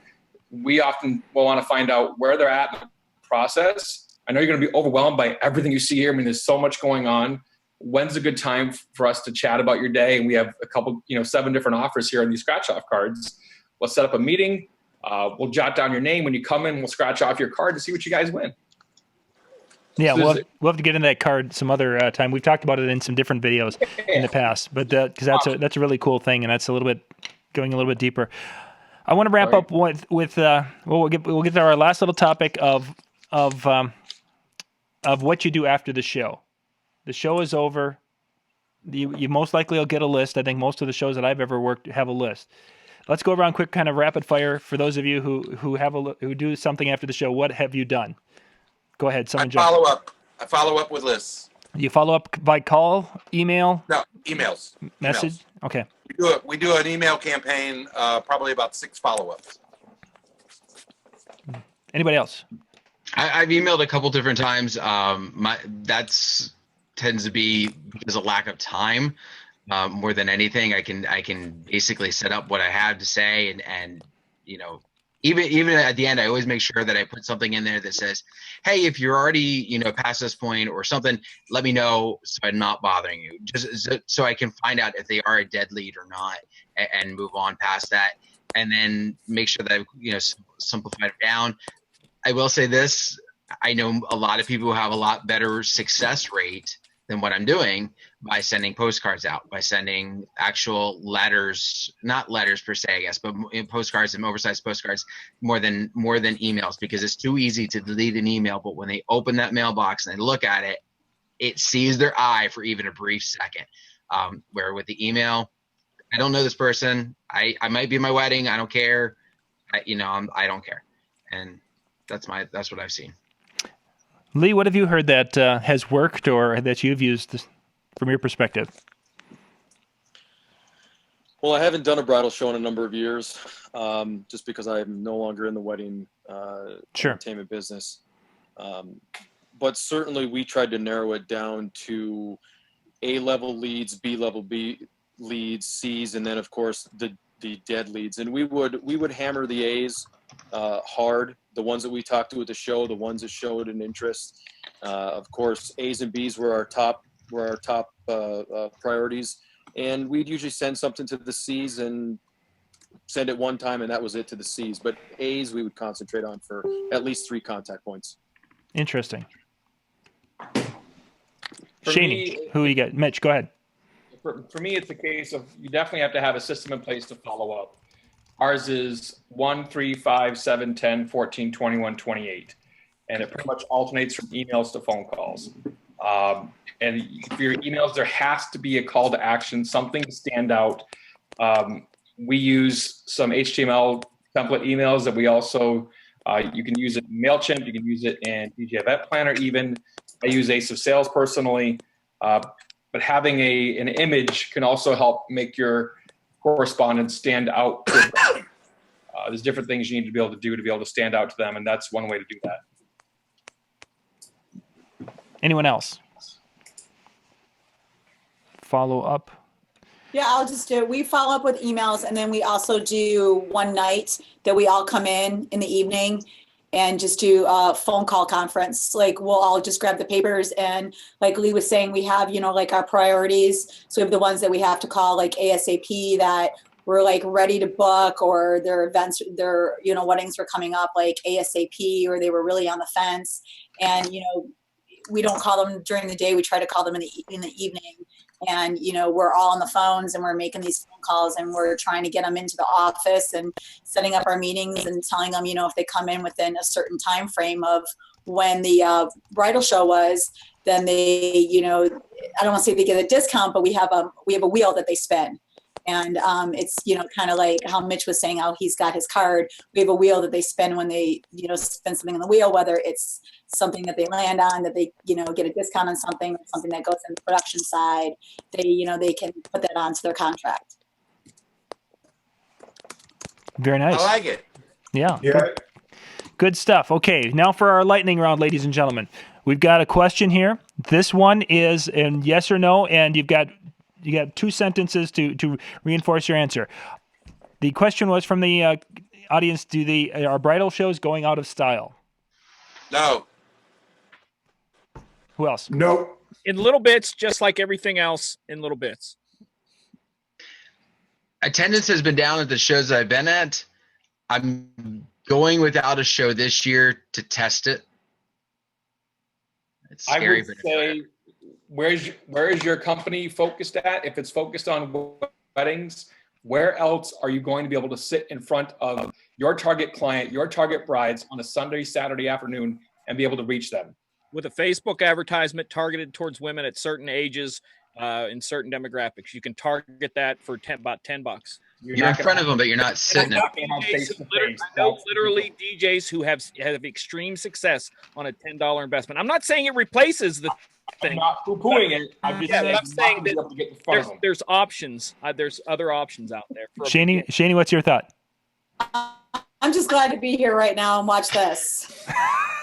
we often will want to find out where they're at in the process. I know you're going to be overwhelmed by everything you see here. I mean, there's so much going on. When's a good time for us to chat about your day? And we have a couple, 7 different offers here on these scratch-off cards. Let's set up a meeting. We'll jot down your name. When you come in, we'll scratch off your card to see what you guys win. Yeah, we'll have to get into that card some other time. We've talked about it in some different videos in the past, but because that's a really cool thing, and that's going a little bit deeper. I want to wrap up with we'll get to our last little topic of what you do after the show. The show is over. You most likely will get a list. I think most of the shows that I've ever worked have a list. Let's go around quick, kind of rapid fire for those of you who do something after the show. What have you done? Go ahead. Someone jump. I follow up with lists. You follow up by call, email? No, emails. Message? Emails. Okay. We do an email campaign, probably about 6 follow-ups. Anybody else? I've emailed a couple different times. Tends to be because of lack of time, more than anything. I can basically set up what I have to say, and even at the end, I always make sure that I put something in there that says, hey, if you're already past this point or something, let me know so I'm not bothering you, just so I can find out if they are a dead lead or not, and move on past that, and then make sure that I've simplified it down. I will say this: I know a lot of people who have a lot better success rate than what I'm doing by sending postcards out, by sending actual letters, not letters per se, I guess, but postcards and oversized postcards more than emails, because it's too easy to delete an email. But when they open that mailbox and they look at it, it sees their eye for even a brief second. Where with the email, I don't know this person. I might be at my wedding. I don't care. I don't care. And that's what I've seen. Lee, what have you heard that has worked or that you've used from your perspective? Well, I haven't done a bridal show in a number of years, just because I'm no longer in the wedding entertainment business. But certainly we tried to narrow it down to A-level leads, B-level leads, C's, and then of course the dead leads. And we would hammer the A's hard, the ones that we talked to at the show, the ones that showed an interest. Of course, A's and B's were our top priorities, and we'd usually send something to the C's and send it one time, and that was it to the C's. But A's we would concentrate on for at least 3 contact points. Interesting. Shaney, who you got? Mitch, go ahead. For me, it's a case of you definitely have to have a system in place to follow up. Ours is 1, 3, 5, 7, 10, 14, 21, 28. And it pretty much alternates from emails to phone calls. And for your emails, there has to be a call to action, something to stand out. We use some HTML template emails that we also, you can use it in MailChimp, you can use it in DJ Event Planner even. I use Ace of Sales personally. But having an image can also help make your correspondence stand out. There's different things you need to be able to do to be able to stand out to them, and that's one way to do that. Anyone else? Follow up? Yeah, I'll just do it. We follow up with emails, and then we also do one night that we all come in the evening and just do a phone call conference. Like, we'll all just grab the papers, and like Lee was saying, we have, like our priorities. So we have the ones that we have to call like ASAP that we're like ready to book, or their events, their, weddings were coming up like ASAP, or they were really on the fence. And, we don't call them during the day. We try to call them in the evening. And, we're all on the phones and we're making these phone calls and we're trying to get them into the office and setting up our meetings and telling them, if they come in within a certain time frame of when the bridal show was, then they, I don't want to say they get a discount, but we have a wheel that they spin. And it's, kind of like how Mitch was saying, how he's got his card. We have a wheel that they spin when they, spin something on the wheel, whether it's something that they land on, that they, get a discount on something, or something that goes in the production side. They, they can put that onto their contract. Very nice. I like it. Yeah. Yeah. Good stuff. Okay, now for our lightning round, ladies and gentlemen. We've got a question here. This one is in yes or no, and you got 2 sentences to reinforce your answer. The question was from the audience: are bridal shows going out of style? No. Who else? Nope. In little bits, just like everything else in little bits. Attendance has been down at the shows I've been at. I'm going without a show this year to test it. It's scary. I would say, where is your company focused at? If it's focused on weddings, where else are you going to be able to sit in front of your target client, your target brides on a Sunday, Saturday afternoon and be able to reach them? With a Facebook advertisement targeted towards women at certain ages, in certain demographics, you can target that for about $10. You're in front of them, but you're not sitting. I know literally DJs who have extreme success on a $10 investment. I'm not saying it replaces the thing. I'm not poo-pooing it. I'm just saying that there's options. There's other options out there. Shani, what's your thought? I'm just glad to be here right now and watch this.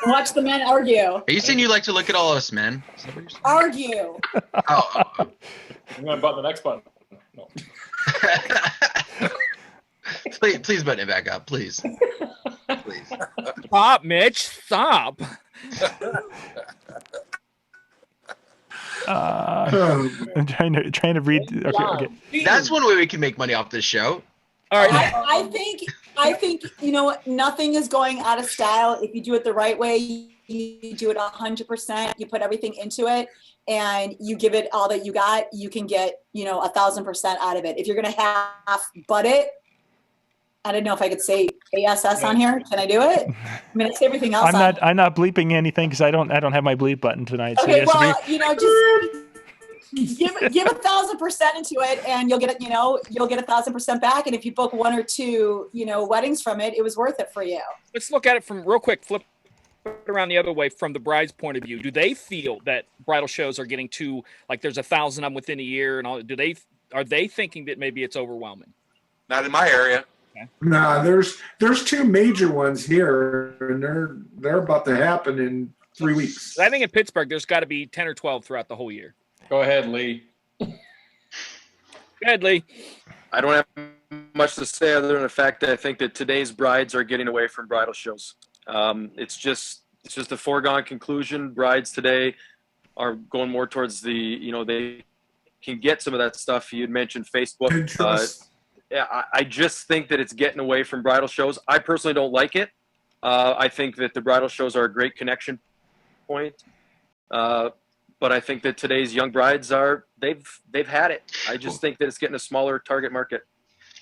Watch the men argue. Are you saying you like to look at all us men? Is that what you're saying? Argue. Oh. I'm going to button the next button. No. Please button it back up, please. Please. Stop, Mitch. Stop. I'm trying to read. Okay. That's one way we can make money off this show. All right. I think nothing is going out of style if you do it the right way. You do it 100%. You put everything into it, and you give it all that you got. You can get 1,000% out of it. If you're gonna half butt it, I don't know if I could say ASS on here. Can I do it? I mean, I say everything else. I'm not bleeping anything because I don't have my bleep button tonight. Okay, so just give 1,000% into it, and you'll get 1,000% back. And if you book 1 or 2, weddings from it, it was worth it for you. Let's look at it from real quick. Flip it around the other way from the bride's point of view. Do they feel that bridal shows are getting too, like there's 1,000 of them within a year, and all? Are they thinking that maybe it's overwhelming? Not in my area. Okay. Nah, there's 2 major ones here, and they're about to happen in 3 weeks. I think in Pittsburgh there's got to be 10 or 12 throughout the whole year. Go ahead, Lee. Go ahead, Lee. I don't have much to say other than the fact that I think that today's brides are getting away from bridal shows. It's just a foregone conclusion. Brides today are going more towards they can get some of that stuff. You'd mentioned Facebook. Yeah, I just think that it's getting away from bridal shows. I personally don't like it. I think that the bridal shows are a great connection point. But I think that today's young brides they've had it. I just think that it's getting a smaller target market.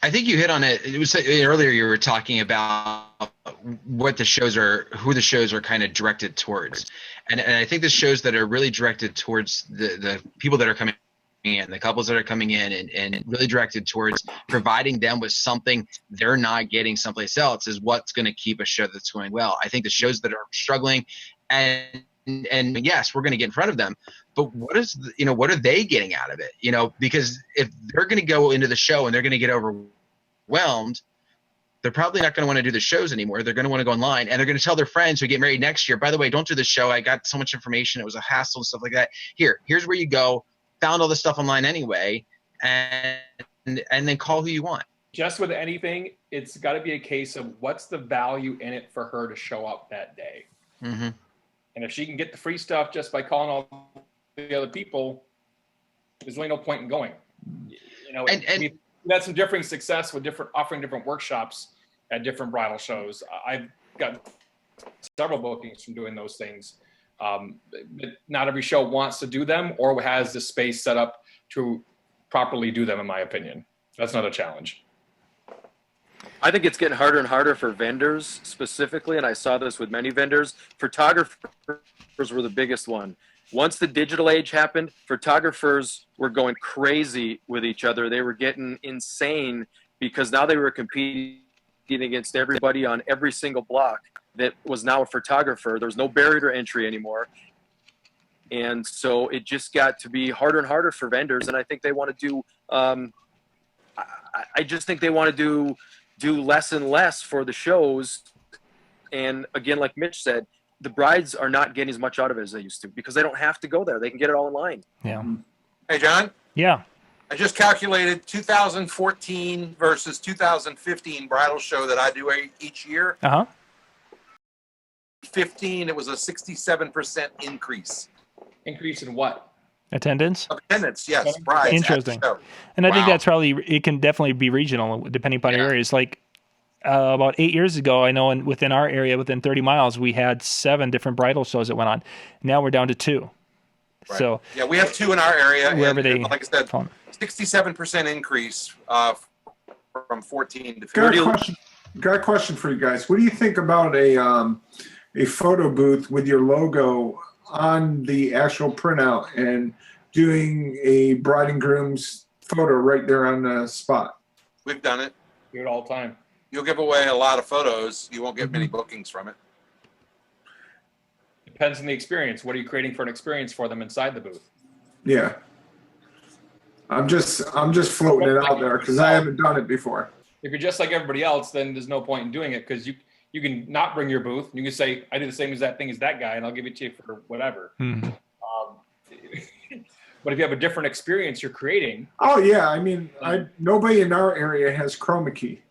I think you hit on it. It was earlier you were talking about who the shows are kind of directed towards. And I think the shows that are really directed towards the people that are coming in, the couples that are coming in and really directed towards providing them with something they're not getting someplace else is what's going to keep a show that's going well. I think the shows that are struggling and yes, we're going to get in front of them, but what are they getting out of it? Because if they're going to go into the show and they're going to get overwhelmed, they're probably not going to want to do the shows anymore. They're going to want to go online, and they're going to tell their friends who get married next year, by the way, don't do the show. I got so much information. It was a hassle and stuff like that. Here's where you go. Found all this stuff online anyway, and then call who you want. Just with anything, it's got to be a case of what's the value in it for her to show up that day. Mm-hmm. And if she can get the free stuff just by calling all the other people, there's really no point in going. We've had some differing success with offering different workshops at different bridal shows. I've got several bookings from doing those things. Not every show wants to do them or has the space set up to properly do them, in my opinion. That's not a challenge. I think it's getting harder and harder for vendors specifically, and I saw this with many vendors. Photographers were the biggest one. Once the digital age happened, photographers were going crazy with each other. They were getting insane because now they were competing against everybody on every single block that was now a photographer. There was no barrier to entry anymore. And so it just got to be harder and harder for vendors. And I think they want to do, I just think they want to do less and less for the shows. And again, like Mitch said, the brides are not getting as much out of it as they used to because they don't have to go there. They can get it all online. Yeah. Hey, John? Yeah. I just calculated 2014 versus 2015 bridal show that I do each year. Uh-huh. 15, it was a 67% increase. Increase in what? Attendance? Attendance, yes. Brides. Interesting. At the show. And I think Wow. that's probably, it can definitely be regional depending upon your Yeah. areas. Like about 8 years ago, I know within our area, within 30 miles, we had 7 different bridal shows that went on. Now we're down to 2. Right. So Yeah, we have 2 in our area. wherever and, they like I said, fall. 67% increase from 14 to Got 15. a question for you guys. What do you think about a photo booth with your logo on the actual printout and doing a bride and groom's photo right there on the spot? We've done it. Do it all the time. You'll give away a lot of photos. You won't get many bookings from it. Depends on the experience. What are you creating for an experience for them inside the booth? Yeah. I'm just floating it out there because I haven't done it before. If you're just like everybody else, then there's no point in doing it because you can not bring your booth. You can say, I do the same exact thing as that guy, and I'll give it to you for whatever. Mhm. But if you have a different experience you're creating, Oh yeah, I mean, nobody in our area has chroma key.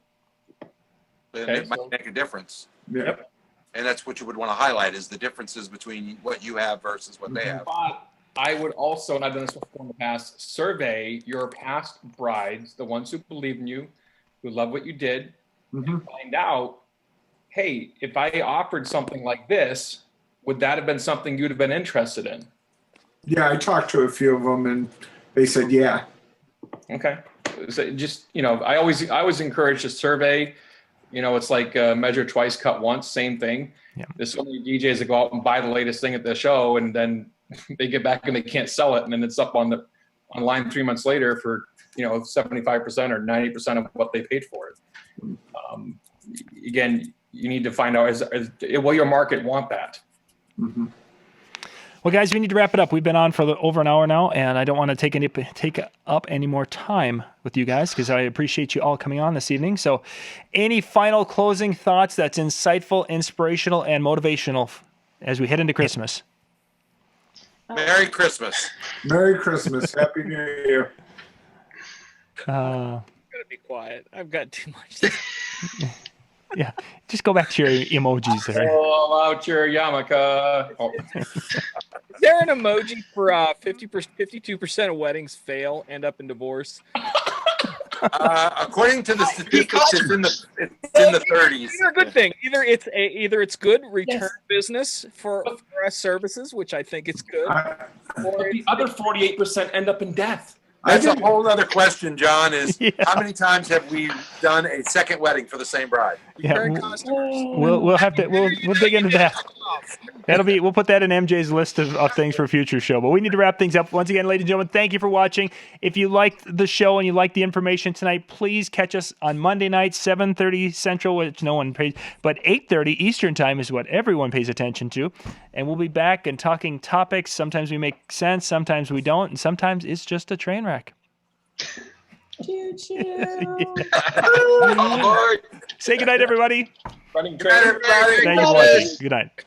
And Okay, it might so- make a difference. Yeah. Yep. And that's what you would want to highlight is the differences between what you have versus what they have. but I would also, and I've done this before in the past, survey your past brides, the ones who believe in you, who love what you did, Mhm. find out, hey, if I offered something like this, would that have been something you'd have been interested in? Yeah, I talked to a few of them and they said, yeah. Okay. So just, I always encourage to survey. It's like measure twice, cut once, same thing. Yeah. There's so many DJs that go out and buy the latest thing at the show and then they get back and they can't sell it. And then it's up online 3 months later for, 75% or 90% of what they paid for it. Again, you need to find out, will your market want that? Mhm. Well, guys, we need to wrap it up. We've been on for over an hour now, and I don't want to take up any more time with you guys because I appreciate you all coming on this evening. So any final closing thoughts that's insightful, inspirational, and motivational as we head into Christmas? Merry Christmas. Merry Christmas. Happy New Year. I'm gonna be quiet. I've got too much. Yeah, just go back to your emojis there. Pull out your yarmulke. Oh. Is there an emoji for 52% of weddings fail, end up in divorce? According to the statistics, it's in the 30s. Either a good thing. Either it's good return business for us services, which I think it's good. But the other 48% end up in death. That's a whole other question, John, is Yeah. how many times have we done a second wedding for the same bride? Yeah, Recurring customers. we'll have to we'll dig into that. We'll put that in MJ's list of things for a future show. But we need to wrap things up. Once again, ladies and gentlemen, thank you for watching. If you liked the show and you liked the information tonight, please catch us on Monday night, 7:30 Central, which no one pays, but 8:30 Eastern time is what everyone pays attention to. And we'll be back and talking topics. Sometimes we make sense, sometimes we don't, and sometimes it's just a train wreck. Choo choo. Say goodnight, everybody. Running Good night, train. everybody. Thank you for watching. Good night.